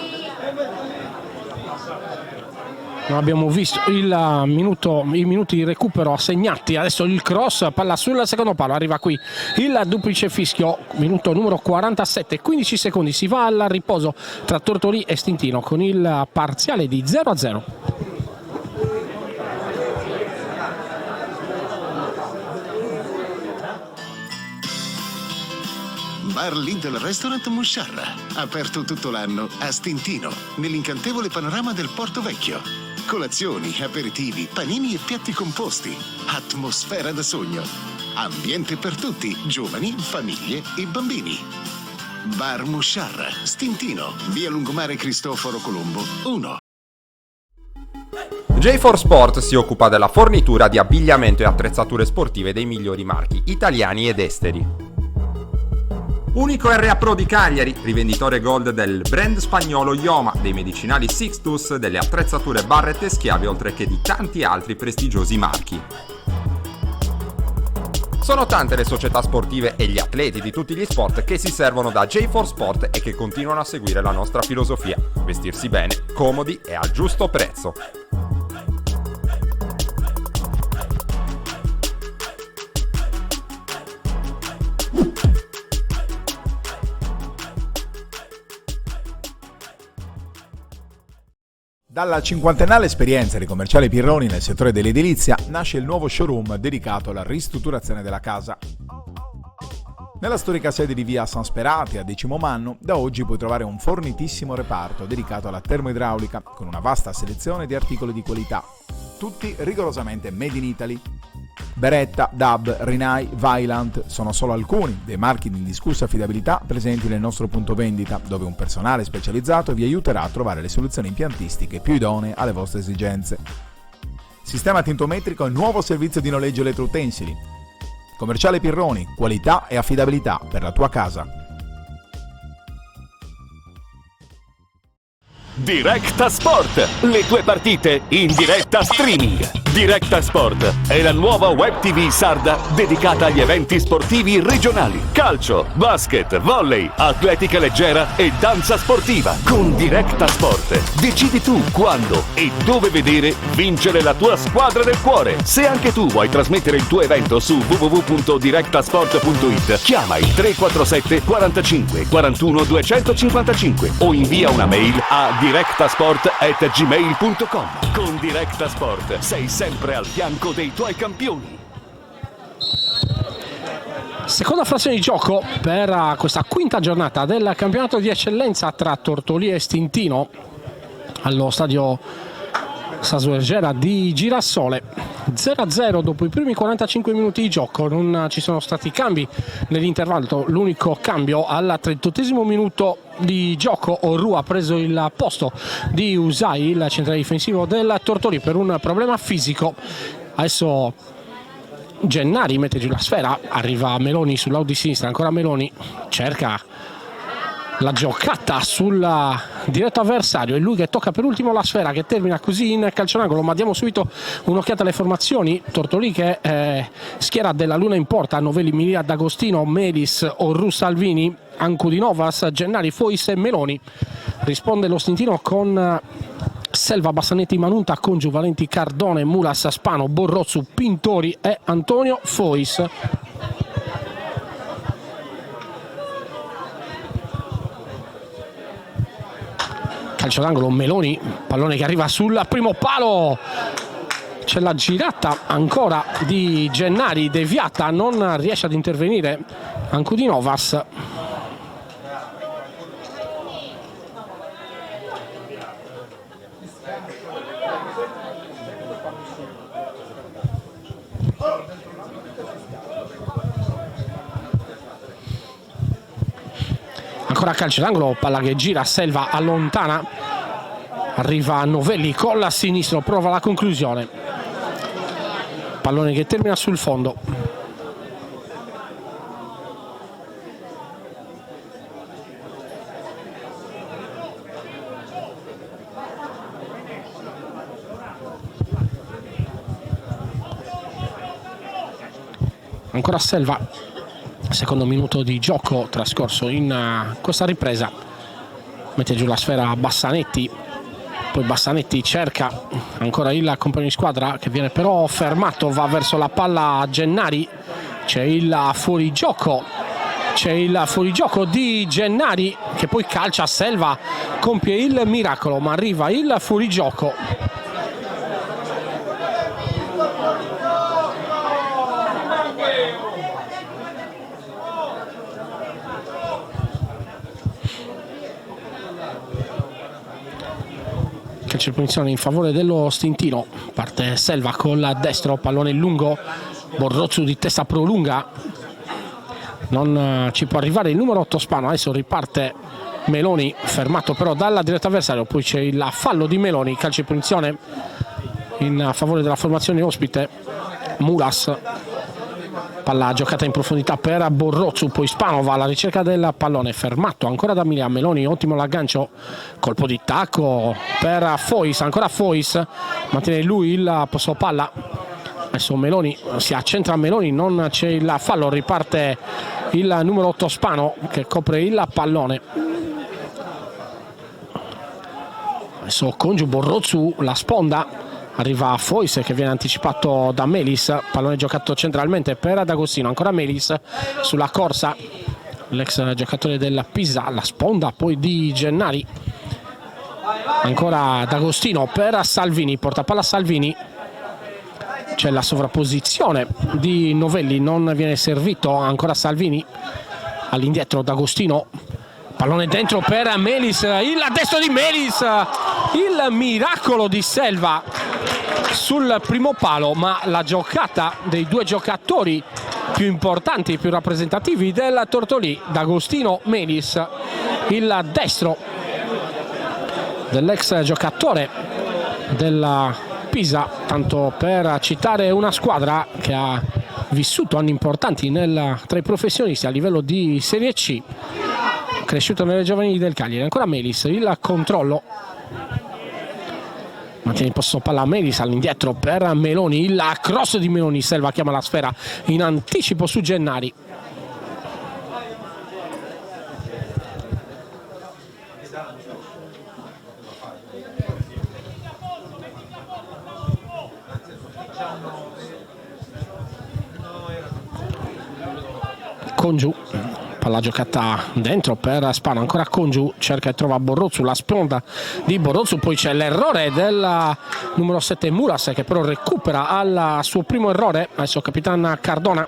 Non abbiamo visto i minuti di recupero assegnati. Adesso il cross, palla sul secondo palo, arriva qui il duplice fischio, minuto numero 47, 15 secondi, si va al riposo tra Tortori e Stintino con il parziale di 0-0. Bar Lidl Restaurant Musciarra, aperto tutto l'anno a Stintino, nell'incantevole panorama del Porto Vecchio. Colazioni, aperitivi, panini e piatti composti. Atmosfera da sogno. Ambiente per tutti, giovani, famiglie e bambini. Bar Musciarra, Stintino, via Lungomare Cristoforo Colombo, 1. J4 Sport si occupa della fornitura di abbigliamento e attrezzature sportive dei migliori marchi italiani ed esteri. Unico RA Pro di Cagliari, rivenditore gold del brand spagnolo Ioma, dei medicinali Sixtus, delle attrezzature Barrett e Schiavi, oltre che di tanti altri prestigiosi marchi. Sono tante le società sportive e gli atleti di tutti gli sport che si servono da J4 Sport e che continuano a seguire la nostra filosofia: vestirsi bene, comodi e al giusto prezzo. Dalla cinquantennale esperienza di Commerciale Pirroni nel settore dell'edilizia nasce il nuovo showroom dedicato alla ristrutturazione della casa. Nella storica sede di via San Sperati a Decimo Mannu, da oggi puoi trovare un fornitissimo reparto dedicato alla termoidraulica con una vasta selezione di articoli di qualità, tutti rigorosamente made in Italy. Beretta, DAB, Rinnai, Vaillant sono solo alcuni dei marchi di indiscussa affidabilità presenti nel nostro punto vendita, dove un personale specializzato vi aiuterà a trovare le soluzioni impiantistiche più idonee alle vostre esigenze. Sistema tintometrico e nuovo servizio di noleggio elettroutensili. Commerciale Pirroni, qualità e affidabilità per la tua casa. Directa Sport, le tue partite in diretta streaming. Directa Sport è la nuova web TV sarda dedicata agli eventi sportivi regionali. Calcio, basket, volley, atletica leggera e danza sportiva. Con Directa Sport decidi tu quando e dove vedere vincere la tua squadra del cuore. Se anche tu vuoi trasmettere il tuo evento su www.directasport.it, chiama il 347 45 41 255 o invia una mail a directasport@gmail.com. Con Directa Sport sei sempre al fianco dei tuoi campioni. Seconda frazione di gioco per questa quinta giornata del campionato di eccellenza tra Tortolì e Stintino allo stadio Sasuergera di Girassole. 0-0 dopo i primi 45 minuti di gioco, non ci sono stati cambi nell'intervallo, l'unico cambio al 38esimo minuto di gioco. Orru ha preso il posto di Usai, il centrale difensivo del Tortolì, per un problema fisico. Adesso Gennari mette giù la sfera, arriva Meloni sull'out di sinistra, ancora Meloni cerca la giocata sul diretto avversario, è lui che tocca per ultimo la sfera, che termina così in calcio d'angolo. Ma diamo subito un'occhiata alle formazioni. Tortolì che schiera della Luna in porta, Novelli, Milia, D'Agostino, Melis, Orru, Salvini, Ancudinovas, Gennari, Fois e Meloni. Risponde lo Stintino con Selva, Bassanetti, Manunta, Congiu, Valenti, Cardone, Mulas, Spano, Borrozzu, Pintori e Antonio Fois. Calcio d'angolo, Meloni, pallone che arriva sul primo palo, c'è la girata ancora di Gennari, deviata, non riesce ad intervenire Ancudinovas. Ancora calcio d'angolo, palla che gira, Selva allontana, arriva Novelli con la sinistra, prova la conclusione, pallone che termina sul fondo. Ancora Selva, secondo minuto di gioco trascorso in questa ripresa, mette giù la sfera a Bassanetti, poi Bassanetti cerca ancora il compagno di squadra che viene però fermato, va verso la palla Gennari, c'è il fuorigioco di Gennari che poi calcia, Selva compie il miracolo ma arriva il fuorigioco. Calcio di punizione in favore dello Stintino, parte Selva col destro, pallone lungo, Borrozzu di testa prolunga, non ci può arrivare il numero 8 Spano. Adesso riparte Meloni, fermato però dalla diretta avversario, poi c'è il fallo di Meloni. Calcio di punizione in favore della formazione ospite, Mulas, palla giocata in profondità per Borrozzu, poi Spano va alla ricerca del pallone, fermato ancora da Milia. Meloni, ottimo l'aggancio, colpo di tacco per Fois, ancora Fois, mantiene lui il posto palla, Adesso Meloni si accentra, Meloni, non c'è il fallo, riparte il numero 8 Spano che copre il pallone. Adesso Congiu, Borrozzu, la sponda, arriva Fois che viene anticipato da Melis, pallone giocato centralmente per D'Agostino, ancora Melis sulla corsa, l'ex giocatore del Pisa, la sponda poi di Gennari, ancora D'Agostino per Salvini, porta palla Salvini. C'è la sovrapposizione di Novelli, non viene servito, ancora Salvini, all'indietro D'Agostino, pallone dentro per Melis, il destro di Melis, il miracolo di Selva sul primo palo, ma la giocata dei due giocatori più importanti, più rappresentativi del Tortolì, D'Agostino, Melis, il destro dell'ex giocatore della Pisa, tanto per citare una squadra che ha vissuto anni importanti tra i professionisti a livello di Serie C, cresciuto nelle giovanili del Cagliari. Ancora Melis, il controllo, mantiene il possesso palla Melis, all'indietro per Meloni, il cross di Meloni, Selva chiama la sfera in anticipo su Gennari. Congiu, palla giocata dentro per Spano, ancora Congiu, cerca e trova Borrozzu, la sponda di Borrozzu, poi c'è l'errore del numero 7 Mulas che però recupera al suo primo errore. Adesso Capitan Cardona,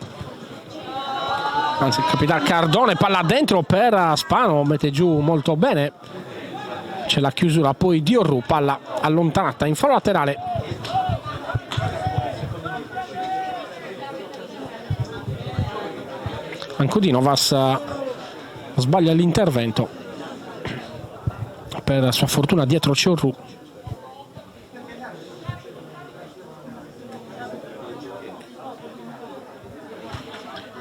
anzi Capitan Cardone, palla dentro per Spano, mette giù molto bene, c'è la chiusura poi di Orru, palla allontanata in fallo laterale. Ancudinovas sbaglia l'intervento, per sua fortuna dietro c'è Orru.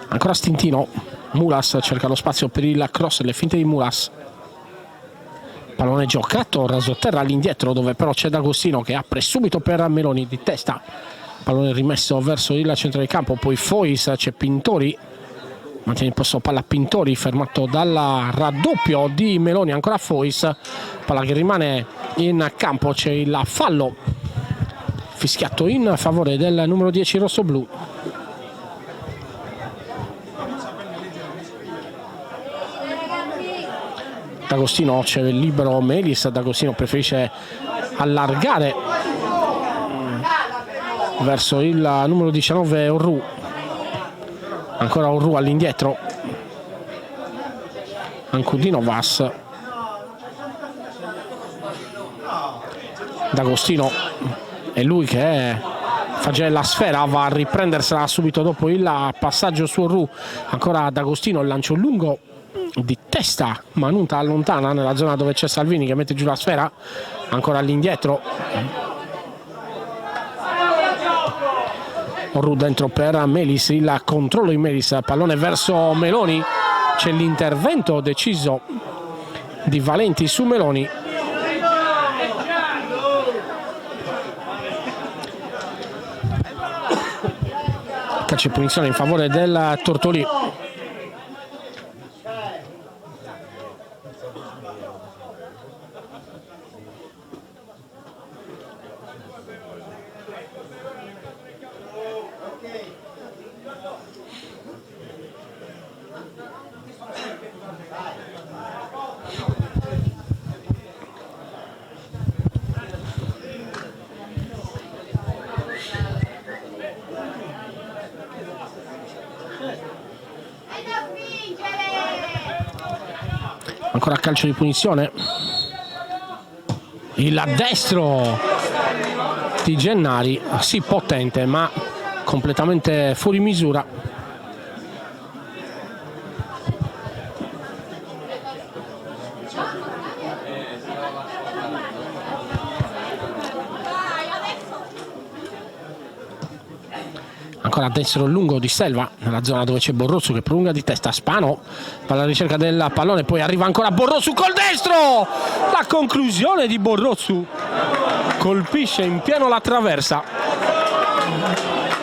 Ancora Stintino, Mulas cerca lo spazio per il cross, le finte di Mulas, pallone giocato raso terra all'indietro, dove però c'è D'Agostino che apre subito per Meloni di testa, pallone rimesso verso il centro del campo, poi Fois, c'è Pintori, mantiene il posto palla Pintori, fermato dal raddoppio di Meloni, ancora Fois, palla che rimane in campo, c'è il fallo fischiato in favore del numero 10 rossoblu. D'Agostino, c'è il libero Melis, D'Agostino preferisce allargare verso il numero 19 Orru, ancora Orru all'indietro, Ancudinovas, D'Agostino è lui che fa girare la sfera, va a riprendersela subito dopo il passaggio su Orru, ancora D'Agostino, il lancio lungo di testa, Manuta allontana nella zona dove c'è Salvini che mette giù la sfera, ancora all'indietro Orru dentro per Melis, il controllo di Melis, pallone verso Meloni, c'è l'intervento deciso di Valenti su Meloni. Calcio e punizione in favore del Tortolì. Ancora calcio di punizione, il destro di Gennari, sì potente ma completamente fuori misura. Ancora destro lungo di Selva nella zona dove c'è Borrozzu che prolunga di testa, Spano alla ricerca del pallone, poi arriva ancora Borrozzu col destro, la conclusione di Borrozzu colpisce in pieno la traversa.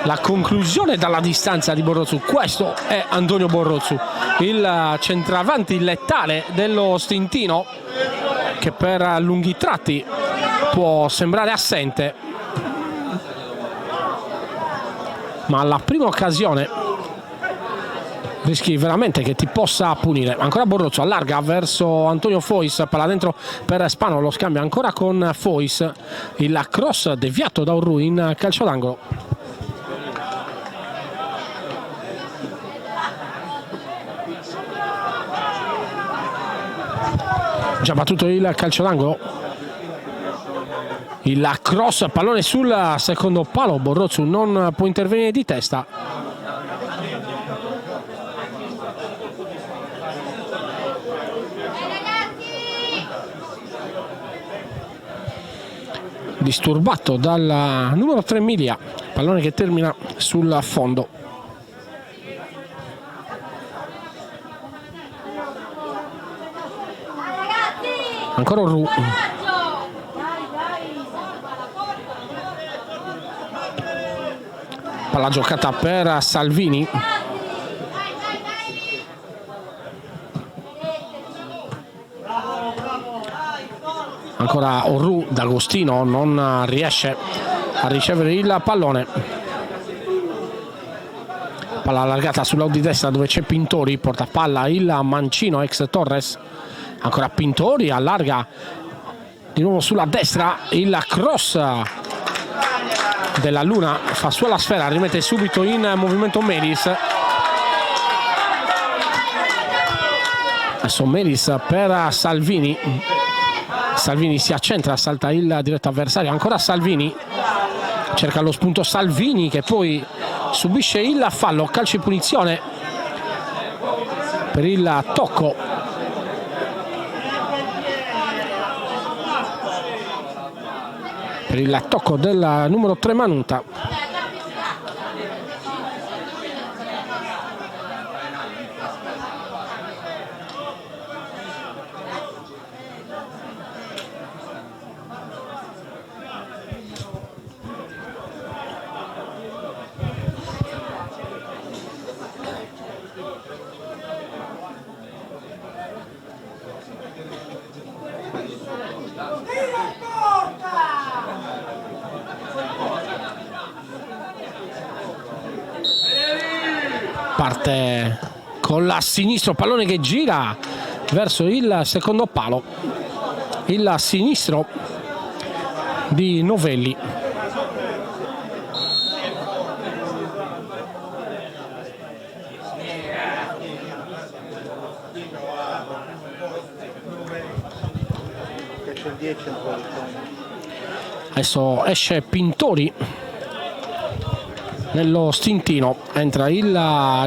la conclusione dalla distanza di Borrozzu. Questo è Antonio Borrozzu, il centravanti letale dello Stintino, che per lunghi tratti può sembrare assente, ma alla prima occasione rischi veramente che ti possa punire. Ancora Borrozzu, allarga verso Antonio Fois, palla dentro per Spano, lo scambia ancora con Fois, il cross deviato da Orru in calcio d'angolo. Già battuto il calcio d'angolo, il cross, pallone sul secondo palo, Borrozzu non può intervenire di testa. Disturbato dal numero 3 Milia, pallone che termina sul fondo. Ancora Orru, palla giocata per Salvini, ancora Orru, D'Agostino non riesce a ricevere il pallone, palla allargata sulla di destra dove c'è Pintori, porta palla il mancino ex Torres, ancora Pintori, allarga di nuovo sulla destra, il cross della Luna fa sua la sfera, rimette subito in movimento Melis. Adesso Melis per Salvini, Salvini si accentra, salta il diretto avversario, ancora Salvini, cerca lo spunto Salvini che poi subisce il fallo, calcio di punizione per il tocco. Per il tocco del numero 3 Manuta. Parte con la sinistro, pallone che gira verso il secondo palo, il sinistro di Novelli. Adesso esce Pintori nello Stintino, entra il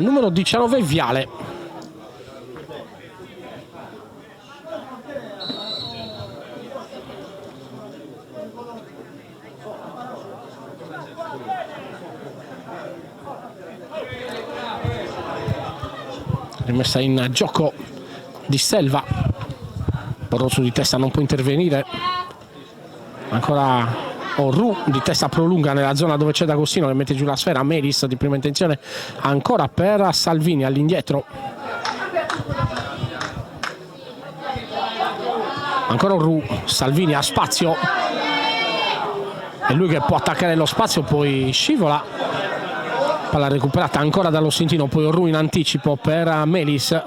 numero 19 Viale. Rimessa in gioco di Selva, Borrozzu di testa non può intervenire, ancora Orru di testa prolunga nella zona dove c'è D'Agostino che mette giù la sfera, Melis di prima intenzione ancora per Salvini all'indietro, ancora Orru, Salvini ha spazio, è lui che può attaccare lo spazio, poi scivola, palla recuperata ancora dallo Stintino, poi Orru in anticipo per Melis.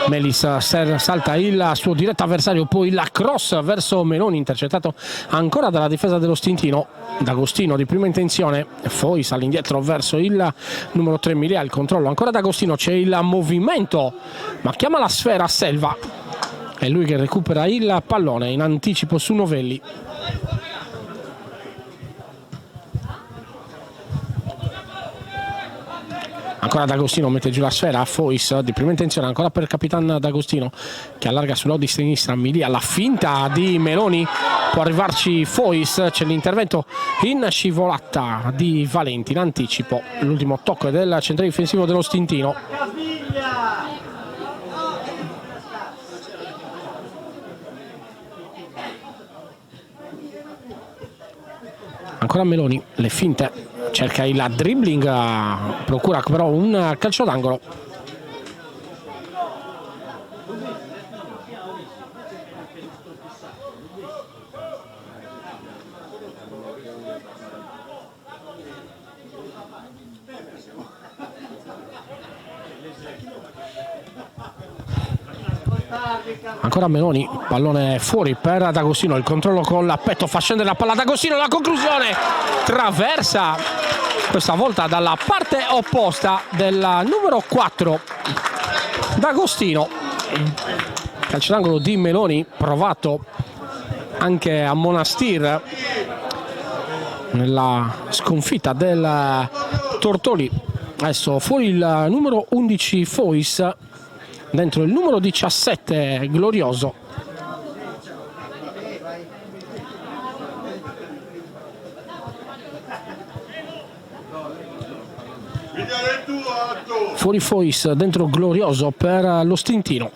Melis salta il suo diretto avversario, poi la cross verso Meloni, intercettato ancora dalla difesa dello Stintino. D'Agostino di prima intenzione, Fois all'indietro verso il numero 3 Milia, il controllo ancora D'Agostino, c'è il movimento ma chiama la sfera Selva, è lui che recupera il pallone in anticipo su Novelli. Ancora D'Agostino mette giù la sfera, Fois di prima intenzione ancora per Capitan D'Agostino che allarga sulla di sinistra, Milia, la finta di Meloni, può arrivarci Fois, c'è l'intervento in scivolata di Valenti in anticipo, l'ultimo tocco è del centrale difensivo dello Stintino. Ancora Meloni, le finte, cerca il dribbling, procura però un calcio d'angolo. Ancora Meloni, pallone fuori per D'Agostino, il controllo con la petto, fa scendere la palla D'Agostino, la conclusione traversa questa volta dalla parte opposta del numero 4 D'Agostino. Calcio d'angolo di Meloni, provato anche a Monastir nella sconfitta del Tortoli. Adesso fuori il numero 11 Fois, dentro il numero 17 Glorioso. Fuori Fois, dentro Glorioso per lo Stintino.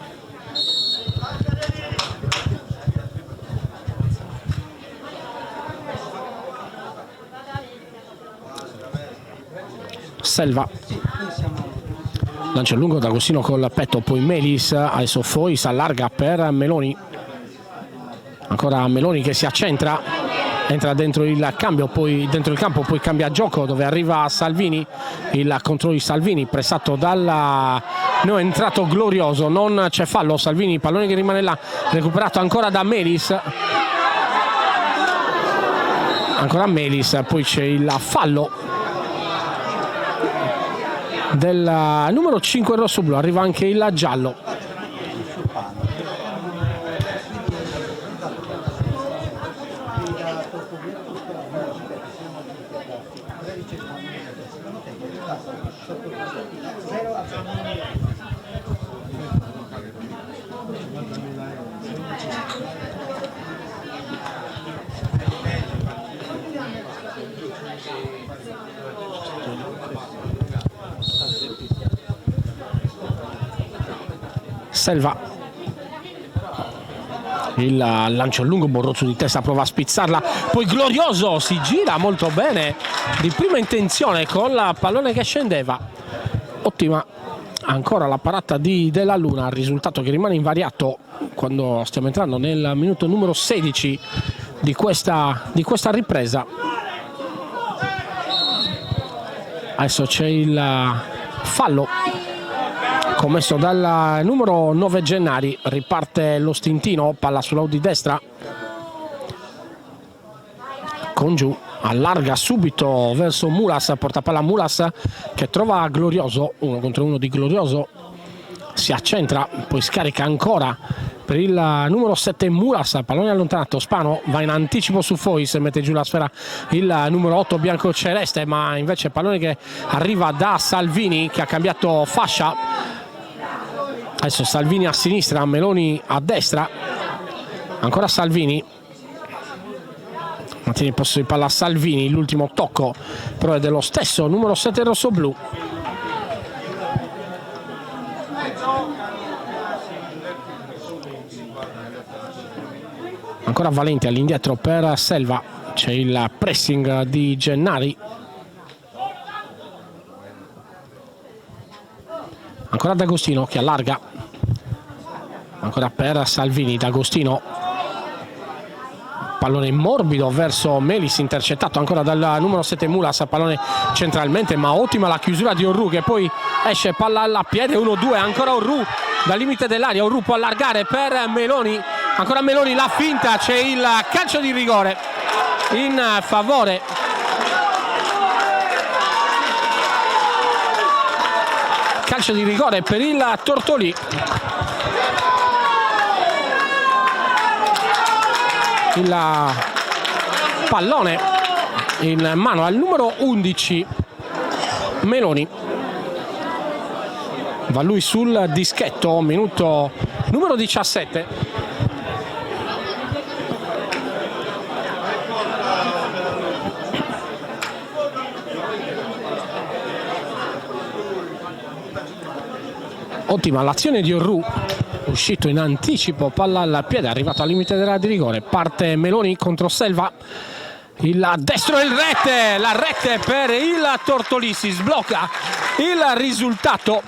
Selva, lancia lungo D'Agostino col petto, poi Melis, adesso Fois allarga per Meloni, ancora Meloni che si accentra, entra dentro il cambio, poi dentro il campo, poi cambia gioco dove arriva Salvini, il controllo di Salvini pressato dalla no, è entrato Glorioso, non c'è fallo, Salvini, pallone che rimane là, recuperato ancora da Melis, ancora Melis, poi c'è il fallo del numero 5 rossoblu, arriva anche il giallo. Selva, il lancio lungo, Borrozzo di testa prova a spizzarla, poi Glorioso si gira molto bene di prima intenzione con la pallone che scendeva. Ottima ancora la parata di Della Luna, risultato che rimane invariato quando stiamo entrando nel minuto numero 16 di questa ripresa. Adesso c'è il fallo commesso dal numero 9 Gennari, riparte lo Stintino, palla sull'out di destra, con giù, allarga subito verso Mulas, porta palla Mulas che trova Glorioso, 1 contro 1 di Glorioso, si accentra, poi scarica ancora per il numero 7 Mulas, pallone allontanato, Spano va in anticipo su Fois, mette giù la sfera il numero 8 biancoceleste, ma invece pallone che arriva da Salvini che ha cambiato fascia. Adesso Salvini a sinistra, Meloni a destra, ancora Salvini, mantiene il posto di palla Salvini, l'ultimo tocco però è dello stesso numero 7 rossoblu. Ancora Valenti all'indietro per Selva, c'è il pressing di Gennari, ancora D'Agostino che allarga, ancora per Salvini, D'Agostino, pallone morbido verso Melis, intercettato ancora dal numero 7 Mulas, pallone centralmente, ma ottima la chiusura di Orru che poi esce, palla alla piede, 1-2, ancora Orru dal limite dell'area, Orru può allargare per Meloni, ancora Meloni, la finta, c'è il calcio di rigore in favore per il Tortoli. Il pallone in mano al numero 11 Meloni, va lui sul dischetto, minuto numero 17. Ottima l'azione di Orru, uscito in anticipo, palla al piede, arrivato al limite dell'area di rigore, parte Meloni contro Selva, il destro e il rete, la rete per il Tortolì, si sblocca il risultato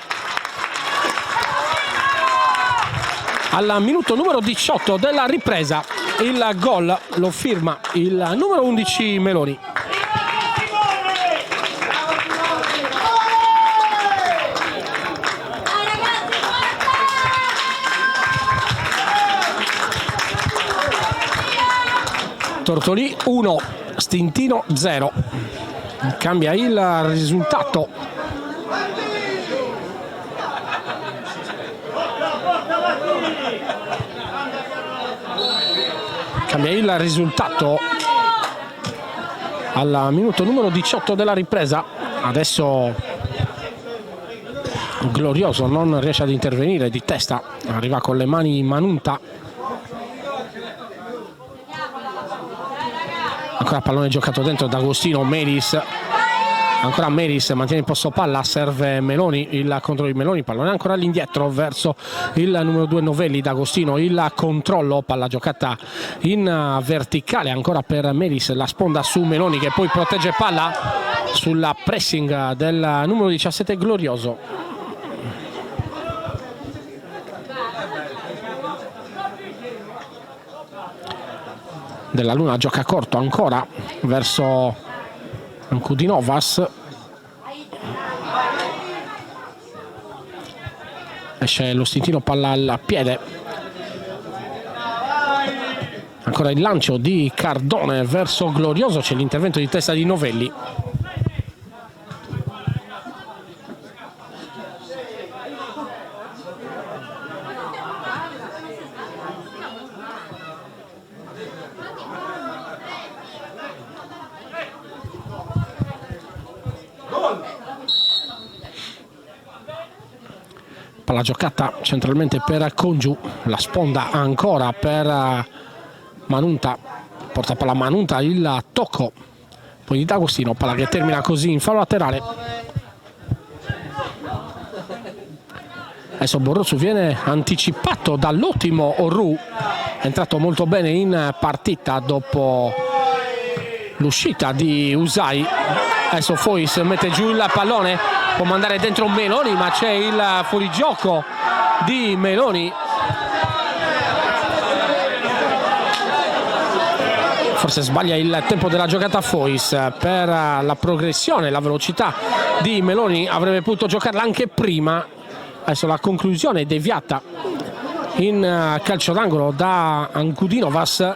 al minuto numero 18 della ripresa. Il gol lo firma il numero 11 Meloni. Tortolì 1, Stintino 0. Cambia il risultato. Cambia il risultato al minuto numero 18 della ripresa. Adesso Glorioso non riesce ad intervenire di testa, arriva con le mani Manunta. Ancora pallone giocato dentro da Agostino, Melis, ancora Melis mantiene il posto palla, serve Meloni, il controllo di Meloni, pallone ancora all'indietro verso il numero 2 Novelli, d'Agostino, il controllo, palla giocata in verticale ancora per Melis, la sponda su Meloni che poi protegge palla sulla pressing del numero 17 Glorioso. Della Luna gioca corto ancora verso Ankudinovas, esce lo Stintino, palla al piede, ancora il lancio di Cardone verso Glorioso, c'è l'intervento di testa di Novelli. Palla giocata centralmente per Congiu, la sponda ancora per Manunta, porta palla Manunta, il tocco poi di D'Agostino, palla che termina così in fallo laterale. Adesso Borrozzu viene anticipato dall'ottimo Orru, è entrato molto bene in partita dopo l'uscita di Usai. Adesso Fois mette giù il pallone, può mandare dentro Meloni, ma c'è il fuorigioco di Meloni. Forse sbaglia il tempo della giocata Fois per la progressione, la velocità di Meloni, avrebbe potuto giocarla anche prima. Adesso la conclusione è deviata in calcio d'angolo da Ankudinovas.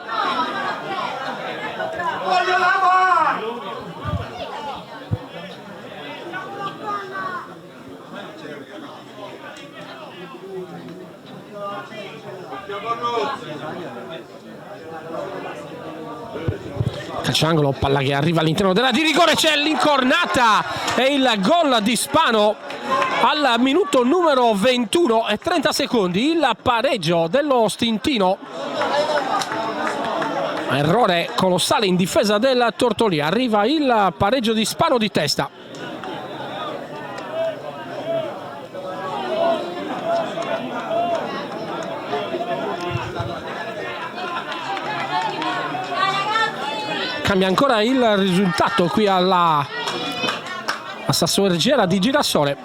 Calcio d'angolo, palla che arriva all'interno della di rigore, c'è l'incornata e il gol di Spano al minuto numero 21 e 30 secondi, il pareggio dello Stintino. Errore colossale in difesa del Tortolì, arriva il pareggio di Spano di testa. Cambia ancora il risultato qui a Sassuergera di Girasole.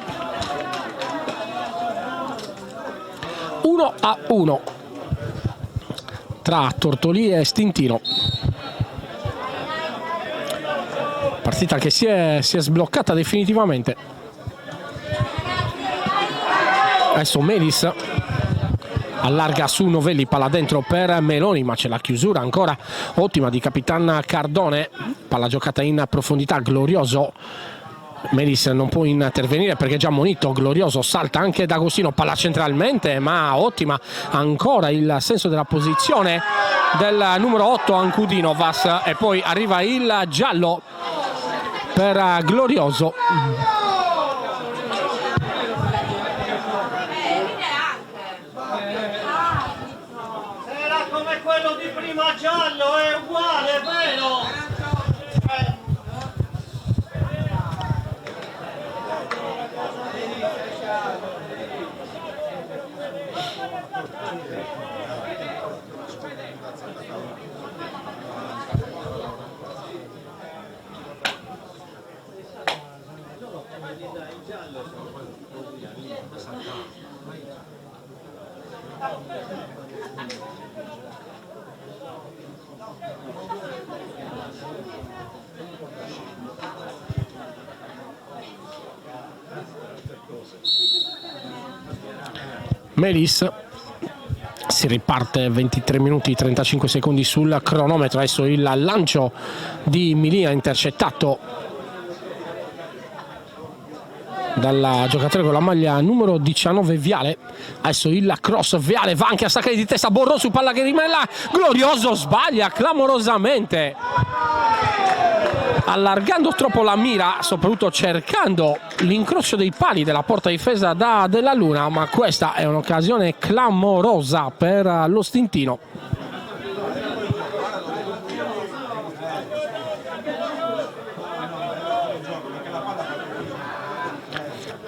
1-1 tra Tortolì e Stintino. Partita che si è sbloccata definitivamente. Adesso Melis allarga su Novelli, palla dentro per Meloni, ma c'è la chiusura ancora ottima di Capitan Cardone, palla giocata in profondità, Glorioso. Melis non può intervenire perché è già ammonito, Glorioso salta anche D'Agostino, palla centralmente ma ottima ancora il senso della posizione del numero 8 Ankudinovas, e poi arriva il giallo per Glorioso. Era come quello di prima, giallo, è uguale, vero? Melis si riparte, 23 minuti 35 secondi sul cronometro. Adesso il lancio di Milia intercettato dal giocatore con la maglia numero 19 Viale. Adesso il cross, Viale va anche a staccare di testa Borro su palla che rimane là, Glorioso sbaglia clamorosamente, allargando troppo la mira, soprattutto cercando l'incrocio dei pali della porta difesa da Della Luna, ma questa è un'occasione clamorosa per lo Stintino.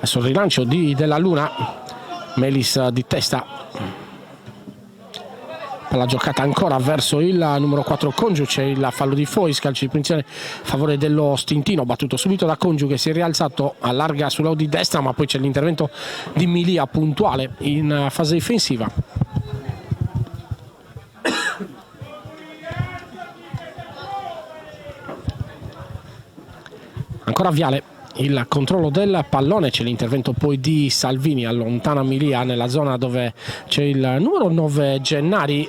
Adesso il rilancio di Della Luna, Melis di testa, palla giocata ancora verso il numero 4 Congiu, c'è il fallo di Fois, calcio di punizione a favore dello Stintino, battuto subito da Congiu che si è rialzato, allarga sulla di destra, ma poi c'è l'intervento di Milia puntuale in fase difensiva. Ancora Viale, il controllo del pallone, c'è l'intervento poi di Salvini, allontana Milia nella zona dove c'è il numero 9 Gennari,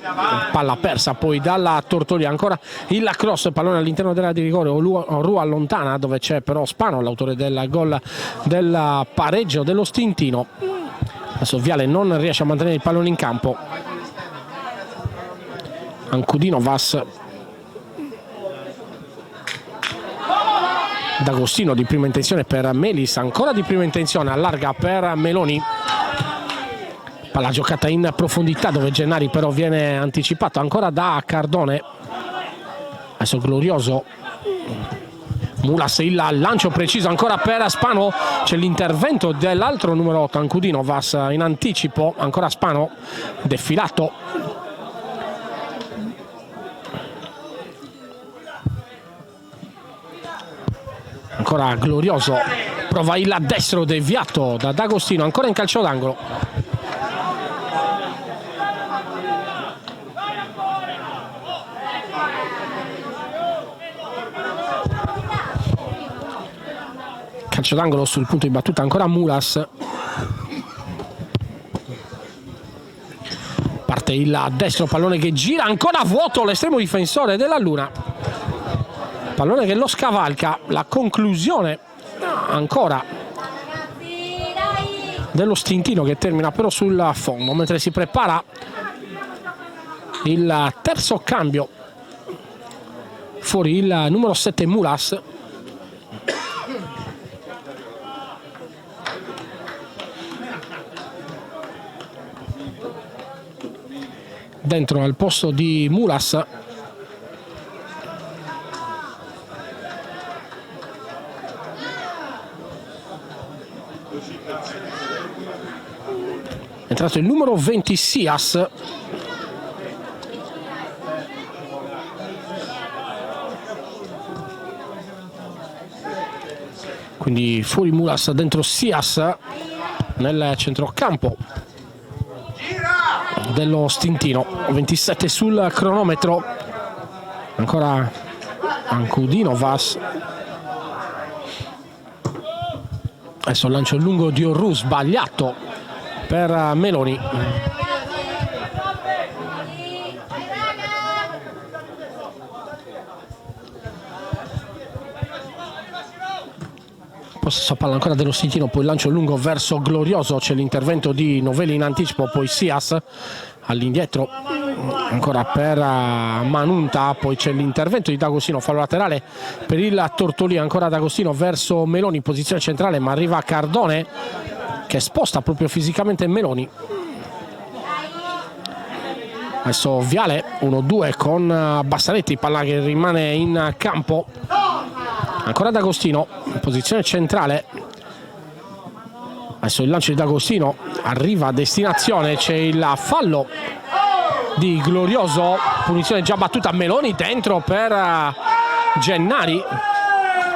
palla persa poi dalla Tortoli, ancora il cross, pallone all'interno dell'area di rigore, Oru allontana dove c'è però Spano, l'autore del gol del pareggio dello Stintino. Adesso Viale non riesce a mantenere il pallone in campo, Ancudino Vas, D'Agostino di prima intenzione per Melis, ancora di prima intenzione, allarga per Meloni, palla giocata in profondità dove Gennari però viene anticipato ancora da Cardone. Adesso Glorioso, Mulas, il lancio preciso ancora per Spano, c'è l'intervento dell'altro numero 8 Ancudino Vas in anticipo, ancora Spano defilato. Ancora Glorioso, prova il destro deviato da D'Agostino, ancora in calcio d'angolo. Calcio d'angolo sul punto di battuta, ancora Mulas. Parte il destro, pallone che gira, ancora vuoto l'estremo difensore della Luna. Pallone che lo scavalca, la conclusione ancora dello Stintino che termina però sul fondo, mentre si prepara il terzo cambio. Fuori il numero 7 Mulas. Dentro al posto di Mulas è entrato il numero 20 Sias. Quindi fuori Mulas, dentro Sias nel centrocampo dello Stintino. 27 sul cronometro, ancora Ancudino Vas. Adesso il lancio lungo di Orru sbagliato per Meloni. Possesso palla ancora dello Stintino, poi il lancio lungo verso Glorioso, c'è l'intervento di Novelli in anticipo, poi Sias all'indietro ancora per Manunta, poi c'è l'intervento di D'Agostino, fallo laterale per il Tortoli, ancora D'Agostino verso Meloni, posizione centrale, ma arriva Cardone che sposta proprio fisicamente Meloni. Adesso Viale 1-2 con Bassaretti, palla che rimane in campo, ancora D'Agostino, posizione centrale. Adesso il lancio di D'Agostino arriva a destinazione, c'è il fallo di Glorioso, punizione già battuta, Meloni dentro per Gennari,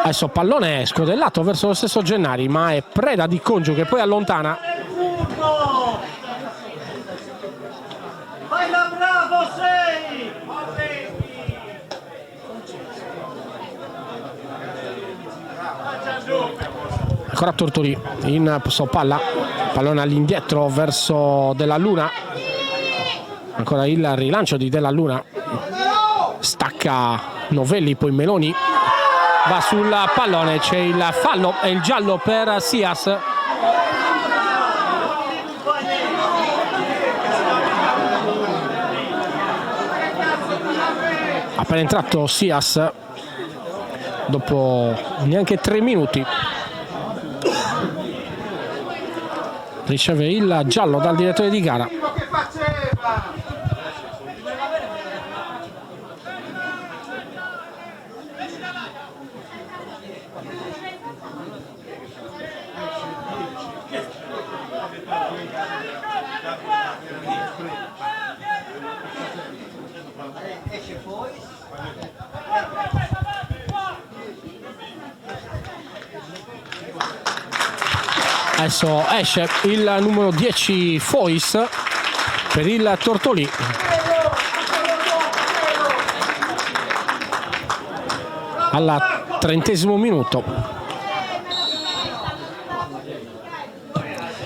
Adesso pallone scodellato verso lo stesso Gennari, ma è preda di Congiu che poi allontana. Vai da bravo sei! Ancora Tortoli in palla, pallone all'indietro verso Della Luna. Ancora il rilancio di Della Luna, stacca Novelli, poi Meloni va sul pallone, c'è il fallo e il giallo per Sias. Appena entrato Sias dopo neanche 3 minuti riceve il giallo dal direttore di gara. Adesso esce il numero 10 Fois per il Tortolì. Al 30° minuto.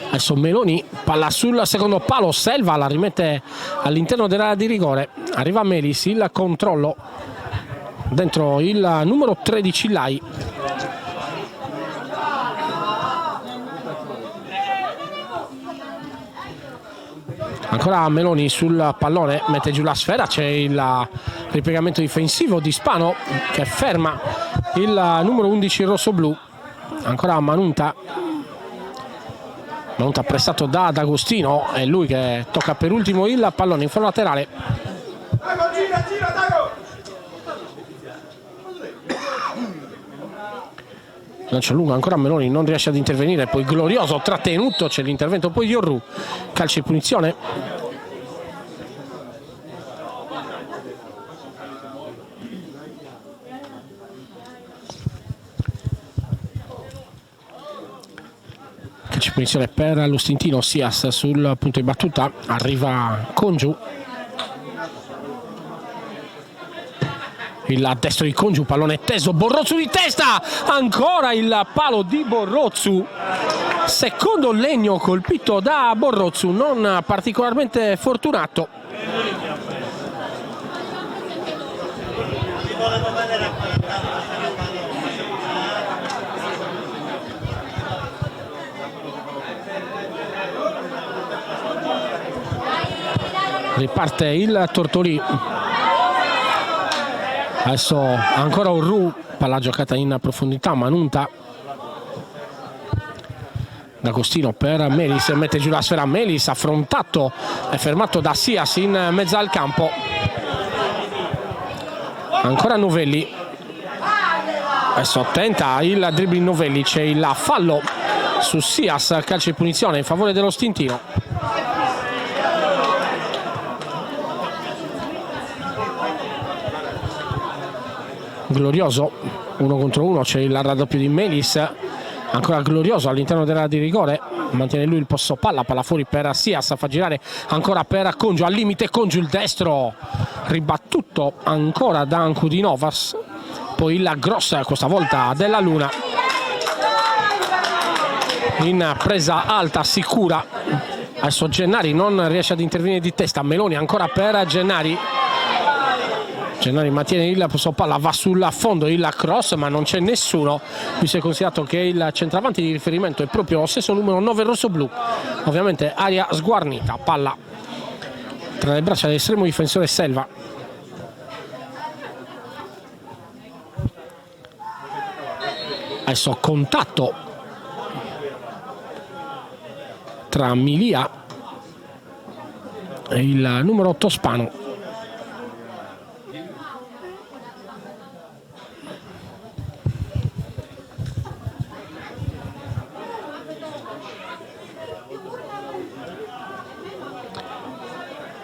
Adesso Meloni, palla sul secondo palo, Selva la rimette all'interno dell'area di rigore. Arriva Melis, il controllo dentro il numero 13 Lai. Ancora Meloni sul pallone, mette giù la sfera, c'è il ripiegamento difensivo di Spano che ferma il numero 11 rossoblu. Ancora Manunta pressato da D'Agostino, è lui che tocca per ultimo il pallone in fallo laterale. Lancio lungo, ancora Meloni non riesce ad intervenire, poi Glorioso trattenuto, c'è l'intervento poi di Orru, calcio di punizione. Calcio di punizione per lo stintino Sias sul punto di battuta, arriva Congiu. Il destro di Congiu, pallone teso, Borrozzu di testa, ancora il palo di Borrozzu, secondo legno colpito da Borrozzu, non particolarmente fortunato. Riparte il Tortolì. Adesso ancora Orru, palla giocata in profondità, Manunta. D'Agostino per Melis, mette giù la sfera, Melis affrontato e fermato da Sias in mezzo al campo. Ancora Novelli. Adesso tenta il dribbling Novelli, c'è il fallo su Sias, calcio di punizione in favore dello stintino. Glorioso, 1 contro 1, c'è il raddoppio di Melis, ancora Glorioso all'interno dell'area di rigore, mantiene lui il posto palla fuori per Sias, fa girare ancora per Congiu, al limite Congiu, il destro ribattuto ancora da Ancudinovas, poi il grossa questa volta Della Luna, in presa alta sicura. Adesso Gennari non riesce ad intervenire di testa, Meloni ancora per Gennari. Gennari mantiene il posto palla, va sul fondo il cross, ma non c'è nessuno. Qui si è considerato che il centravanti di riferimento è proprio lo stesso numero 9 rossoblu. Ovviamente aria sguarnita, palla tra le braccia dell'estremo difensore Selva. Adesso contatto tra Milia e il numero 8 Spano.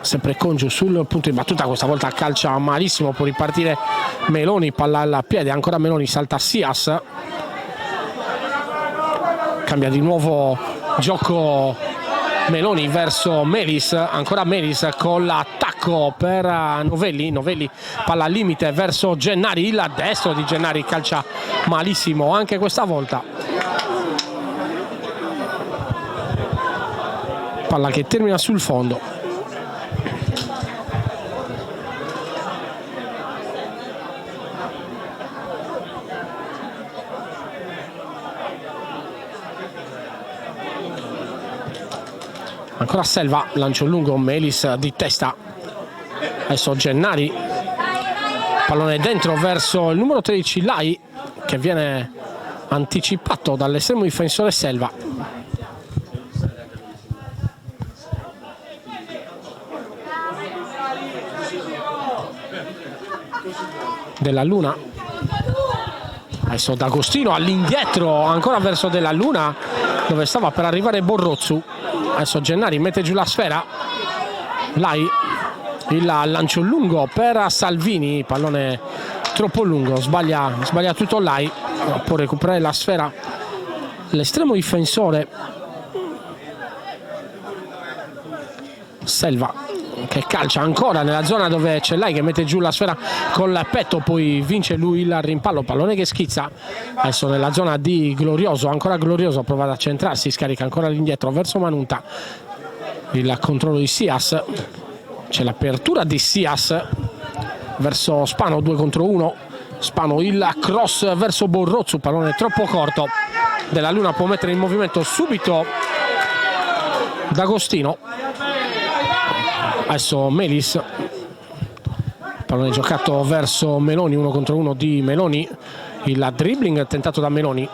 Sempre Congiu sul punto di battuta, questa volta calcia malissimo, può ripartire Meloni, palla al piede, ancora Meloni, salta Sias, cambia di nuovo gioco Meloni verso Melis, ancora Melis con l'attacco per Novelli, Novelli palla al limite verso Gennari, il destro di Gennari calcia malissimo anche questa volta, palla che termina sul fondo. Ancora Selva, lancio lungo, Melis di testa, adesso Gennari, pallone dentro verso il numero 13 Lai, che viene anticipato dall'estremo difensore Selva. Della Luna, adesso D'Agostino all'indietro, ancora verso Della Luna dove stava per arrivare Borrozzu. Adesso Gennari mette giù la sfera, Lai, il lancio lungo per Salvini, pallone troppo lungo, sbaglia tutto Lai, può recuperare la sfera l'estremo difensore Selva, che calcia ancora nella zona dove c'è Lai che mette giù la sfera col petto, poi vince lui il rimpallo, pallone che schizza adesso nella zona di Glorioso, ancora Glorioso prova ad accentrarsi, scarica ancora all'indietro verso Manunta, il controllo di Sias, c'è l'apertura di Sias verso Spano, 2 contro 1, Spano, il cross verso Borrozzu, pallone troppo corto, Della Luna può mettere in movimento subito D'Agostino. Adesso Melis, pallone giocato verso Meloni, 1 contro 1 di Meloni, il dribbling tentato da Meloni.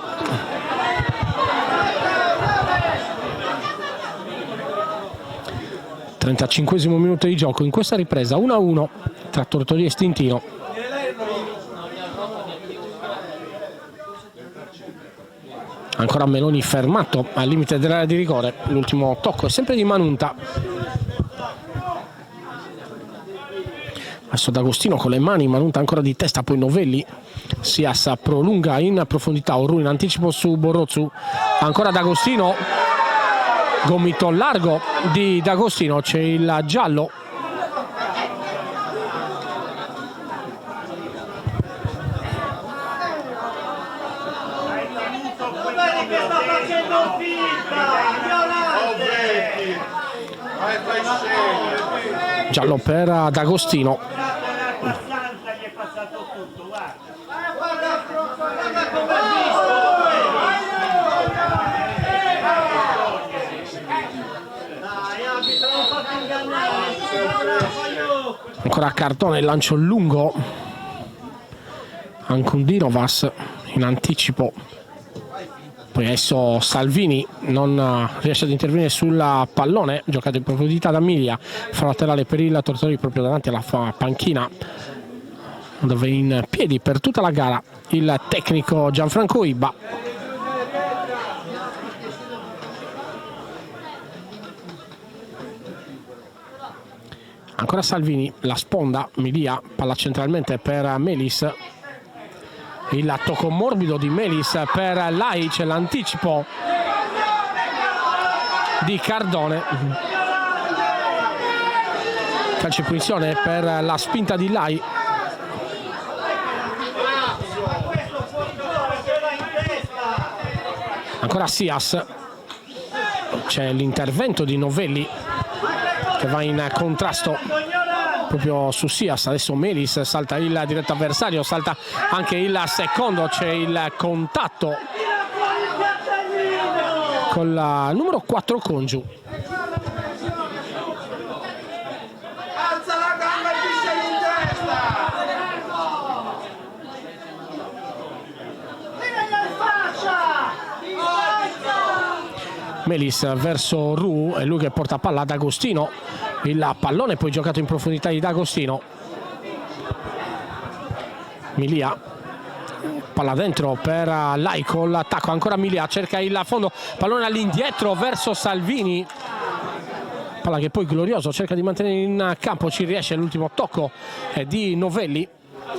(35esimo minuto di gioco in questa ripresa, 1-1 tra Tortoni e Stintino. Ancora Meloni fermato al limite dell'area di rigore, l'ultimo tocco è sempre di Manunta. Adesso D'Agostino con le mani, Manunta ancora di testa, poi Novelli, Sias prolunga in profondità, Orru in anticipo su Borrozzu, ancora D'Agostino, gomito largo di D'Agostino, c'è il giallo. Vedi che sta facendo finta, violante. Giallo per D'Agostino. Abbastanza gli è passato tutto, guarda. Guarda come ha visto. Dai, arbitro, non fate ingannare. Ancora Cardone, lancio lungo, Ankundinovas in anticipo, poi adesso Salvini non riesce ad intervenire sul pallone giocato in profondità da Miglia, fa laterale per il Tortoni proprio davanti alla panchina dove è in piedi per tutta la gara il tecnico Gianfranco Ibba. Ancora Salvini, la sponda, Milia, palla centralmente per Melis, il tocco morbido di Melis per Lai, c'è l'anticipo di Cardone, calcio di punizione per la spinta di Lai. Ancora Sias, c'è l'intervento di Novelli che va in contrasto proprio su Sias. Adesso Melis salta il diretto avversario, salta anche il secondo, c'è il contatto con la numero 4 Congiu. Alza la gamba e piscia in testa! Melis verso Ru, è lui che porta palla ad Agostino, il pallone poi giocato in profondità di D'Agostino. Milia, palla dentro per Laico, l'attacco ancora Milia, cerca il fondo, pallone all'indietro verso Salvini, palla che poi Glorioso cerca di mantenere in campo, ci riesce, l'ultimo tocco è di Novelli,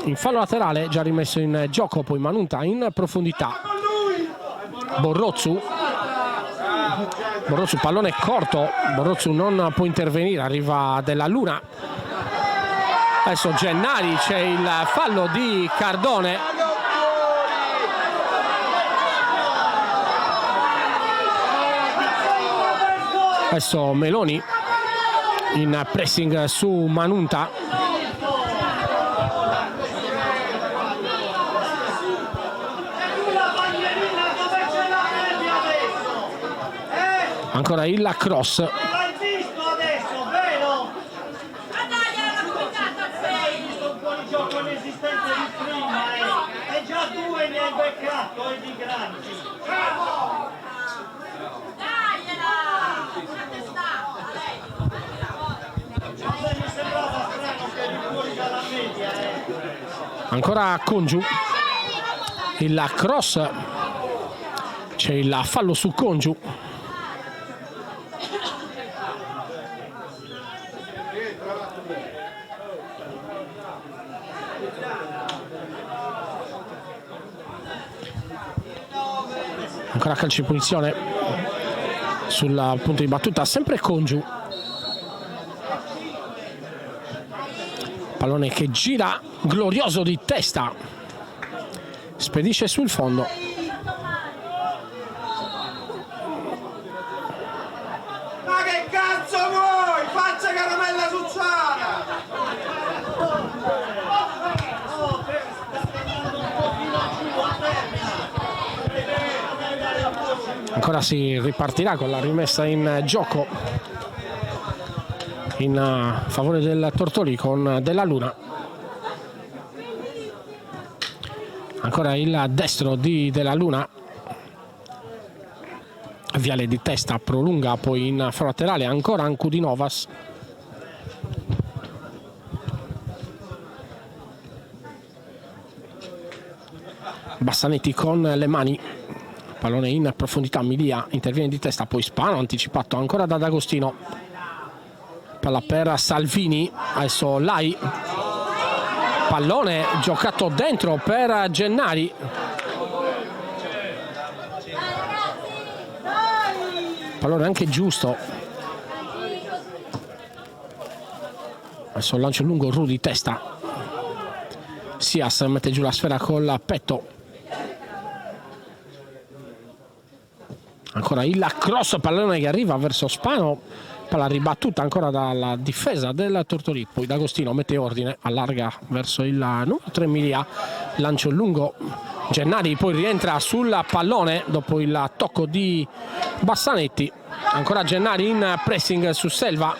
in fallo laterale, già rimesso in gioco, poi Manunta in profondità. Borrozzu, pallone corto, Borrozzu non può intervenire, arriva Della Luna. Adesso Gennari, c'è il fallo di Cardone. Adesso Meloni in pressing su Manunta. Ancora il cross. L'hai visto adesso, vero? Un po' di gioco inesistente di prima, e già 2 ne hai beccato, e di grandi. Mi sembrava strano che eri fuori dalla media, Ancora Congiu, il cross, c'è il fallo su Congiu. Ancora calcio di punizione sul punto di battuta, sempre Congiu. Pallone che gira, glorioso di testa, spedisce sul fondo. Ma che cazzo vuoi? Faccia caramella suzzana! Ancora si ripartirà con la rimessa in gioco in favore del Tortoli con Della Luna. Ancora il destro di Della Luna, viale di testa, prolunga, poi in fallo laterale ancora Ancudinovas. Bassanetti con le mani, pallone in profondità, Milia interviene di testa, poi Spano, anticipato ancora da D'Agostino, palla per Salvini, adesso Lai, pallone giocato dentro per Gennari, pallone anche giusto, adesso lancio lungo, Ru di testa, Sias mette giù la sfera col petto. Ancora il cross, pallone che arriva verso Spano, palla ribattuta ancora dalla difesa del Tortolì, poi D'Agostino mette ordine, allarga verso il numero 3 Milia, lancio lungo, Gennari poi rientra sul pallone dopo il tocco di Bassanetti, ancora Gennari in pressing su Selva,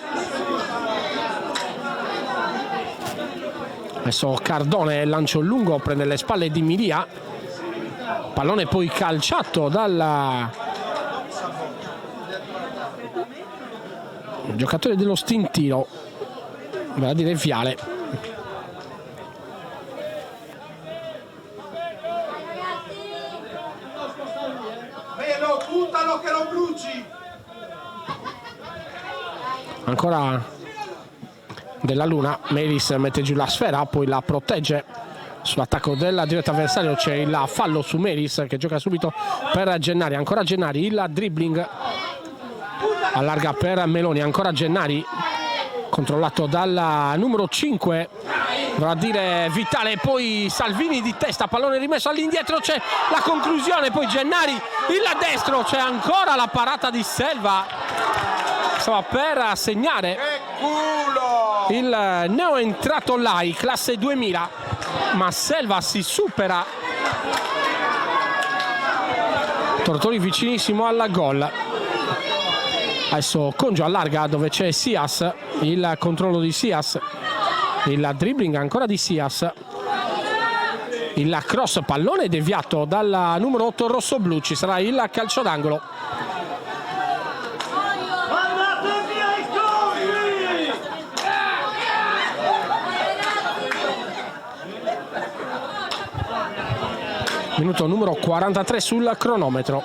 adesso Cardone, lancio lungo, prende le spalle di Milia, pallone poi calciato dal giocatore dello Stintino, vale a dire Viale. Velo, puntalo che lo bruci! Ancora Della Luna, Melis mette giù la sfera, poi la protegge sull'attacco del diretto avversario, c'è il fallo su Melis che gioca subito per Gennari, ancora Gennari, il dribbling, allarga per Meloni, ancora Gennari, controllato dal numero 5, va a dire Vitale, poi Salvini di testa, pallone rimesso all'indietro, c'è la conclusione, poi Gennari, il destro, c'è ancora la parata di Selva, stava per segnare il neo entrato Lai, classe 2000, ma Selva si supera, Tortoli vicinissimo al gol. Adesso Congio allarga dove c'è Sias, il controllo di Sias, il dribbling ancora di Sias, il cross, pallone deviato dal numero 8 rossoblu, ci sarà il calcio d'angolo. Minuto numero 43 sul cronometro.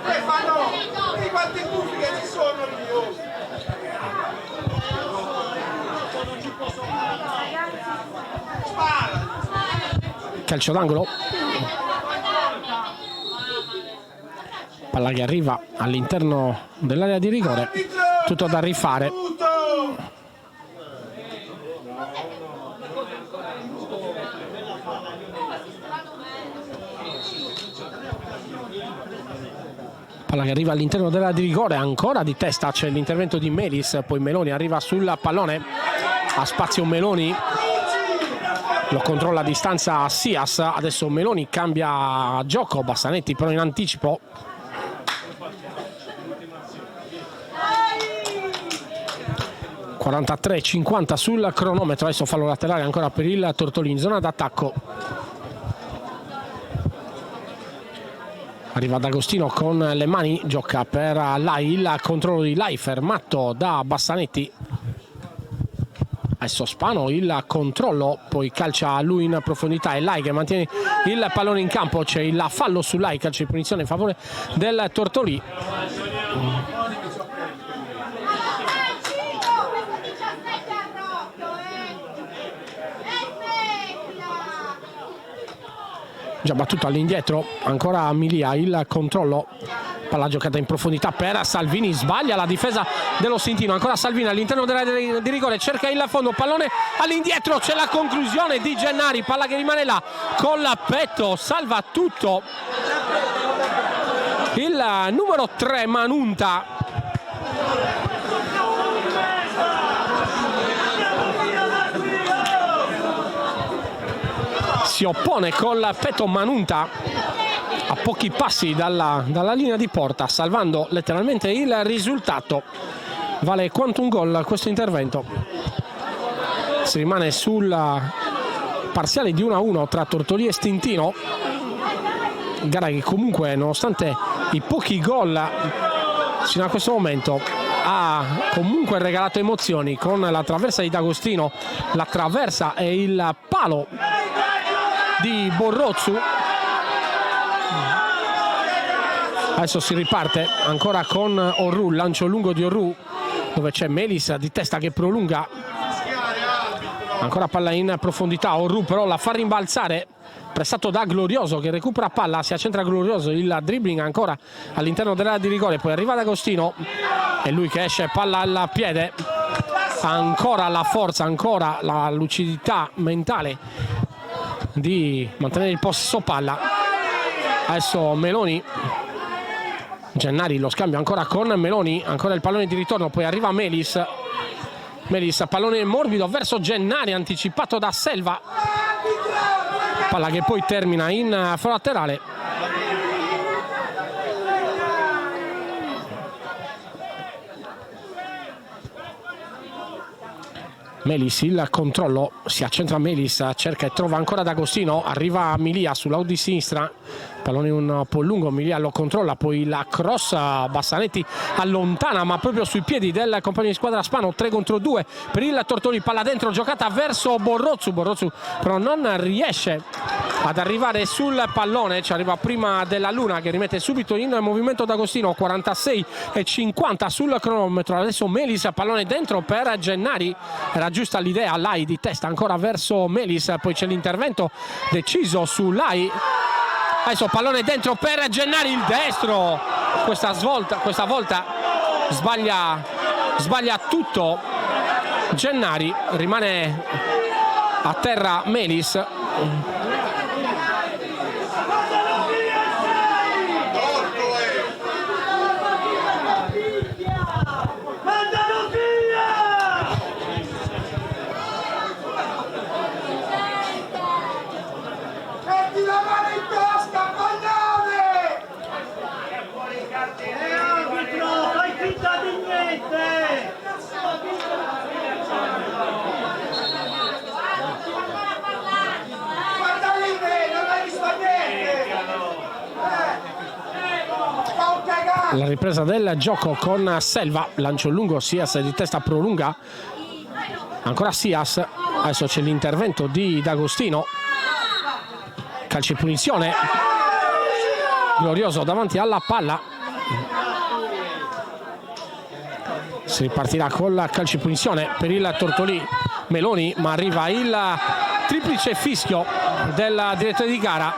Stefano, vedi quanti buffi che ci sono lì! calcio d'angolo, palla che arriva all'interno dell'area di rigore, tutto da rifare. Palla che arriva all'interno dell'area di rigore, ancora di testa, c'è l'intervento di Melis, poi Meloni arriva sul pallone, ha spazio Meloni, lo controlla a distanza Sias, adesso Meloni cambia gioco, Bassanetti però in anticipo. (43-50) sul cronometro, adesso fallo laterale ancora per il Tortolì in zona d'attacco. Arriva D'Agostino con le mani, gioca per Lai, il controllo di Lai fermato da Bassanetti. Adesso Spano il controllo, poi calcia a lui in profondità, e Lai che mantiene il pallone in campo, c'è il fallo su Lai, calcio di punizione in favore del Tortolì. Già battuto all'indietro, ancora Milia, il controllo, palla giocata in profondità per Salvini, sbaglia la difesa dello Stintino, ancora Salvini all'interno dell'area di rigore, cerca il fondo, pallone all'indietro, c'è la conclusione di Gennari, palla che rimane là col petto, salva tutto il numero 3 Manunta. Si oppone col petto Manunta a pochi passi dalla linea di porta, salvando letteralmente il risultato. Vale quanto un gol questo intervento. Si rimane sul parziale di 1-1 tra Tortolì e Stintino, gara che comunque, nonostante i pochi gol fino a questo momento, ha comunque regalato emozioni, con la traversa di D'Agostino, la traversa e il palo di Borrozzu. Adesso si riparte ancora con Orru, lancio lungo di Orru dove c'è Melis di testa che prolunga, ancora palla in profondità, Orru però la fa rimbalzare, pressato da Glorioso che recupera palla, si accentra Glorioso, il dribbling ancora all'interno dell'area di rigore, poi arriva D'Agostino e lui che esce, palla al piede, ancora la forza, ancora la lucidità mentale di mantenere il possesso palla. Adesso Meloni, Gennari lo scambio ancora con Meloni, ancora il pallone di ritorno, poi arriva Melis, pallone morbido verso Gennari, anticipato da Selva, palla che poi termina in fallo laterale. Melis il controllo, si accentra Melis, cerca e trova ancora D'Agostino, arriva Milia sull'out di sinistra, pallone un po' lungo, Milia lo controlla, poi la cross, Bassanetti allontana ma proprio sui piedi del compagno di squadra Spano, 3 contro 2 per il Tortolì, palla dentro, giocata verso Borrozzu però non riesce ad arrivare sul pallone, ci arriva prima della Luna che rimette subito in movimento D'Agostino, 46-50 sul cronometro. Adesso Melis, pallone dentro per Gennari, era giusta l'idea, Lai di testa ancora verso Melis, poi c'è l'intervento deciso su Lai, adesso pallone dentro per Gennari, il destro, questa volta sbaglia tutto Gennari, rimane a terra Melis. La ripresa del gioco con Selva, lancio lungo, Sias di testa prolunga, ancora Sias, adesso c'è l'intervento di D'Agostino, calcio di punizione, Glorioso davanti alla palla, si ripartirà con la calcio di punizione per il Tortolì, Meloni, ma arriva il triplice fischio del direttore di gara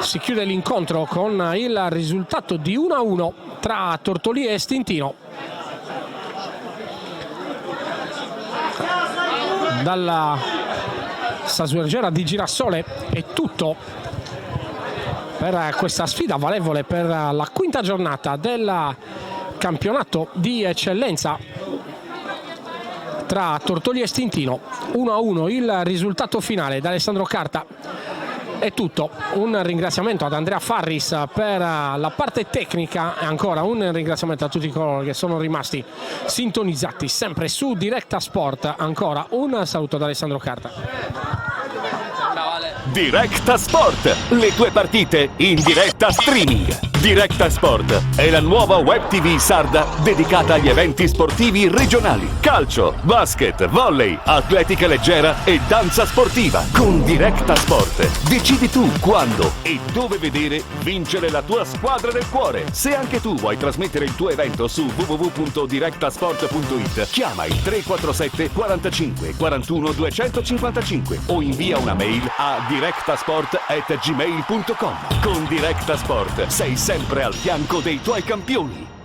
si chiude l'incontro con il risultato di 1-1 tra Tortolì e Stintino. Dalla Sasuergera di Girasole è tutto per questa sfida valevole per la quinta giornata del campionato di eccellenza tra Tortolì e Stintino. 1-1 il risultato finale. Da Alessandro Carta è tutto. Un ringraziamento ad Andrea Farris per la parte tecnica e ancora un ringraziamento a tutti coloro che sono rimasti sintonizzati sempre su Directa Sport. Ancora un saluto da Alessandro Carta. Directa Sport, le tue partite in diretta streaming. Directa Sport è la nuova web TV sarda dedicata agli eventi sportivi regionali. Calcio, basket, volley, atletica leggera e danza sportiva. Con Directa Sport decidi tu quando e dove vedere vincere la tua squadra del cuore. Se anche tu vuoi trasmettere il tuo evento su www.directasport.it, chiama il 347 45 41 255 o invia una mail a directasport@gmail.com. Con Directa Sport sei sempre al fianco dei tuoi campioni.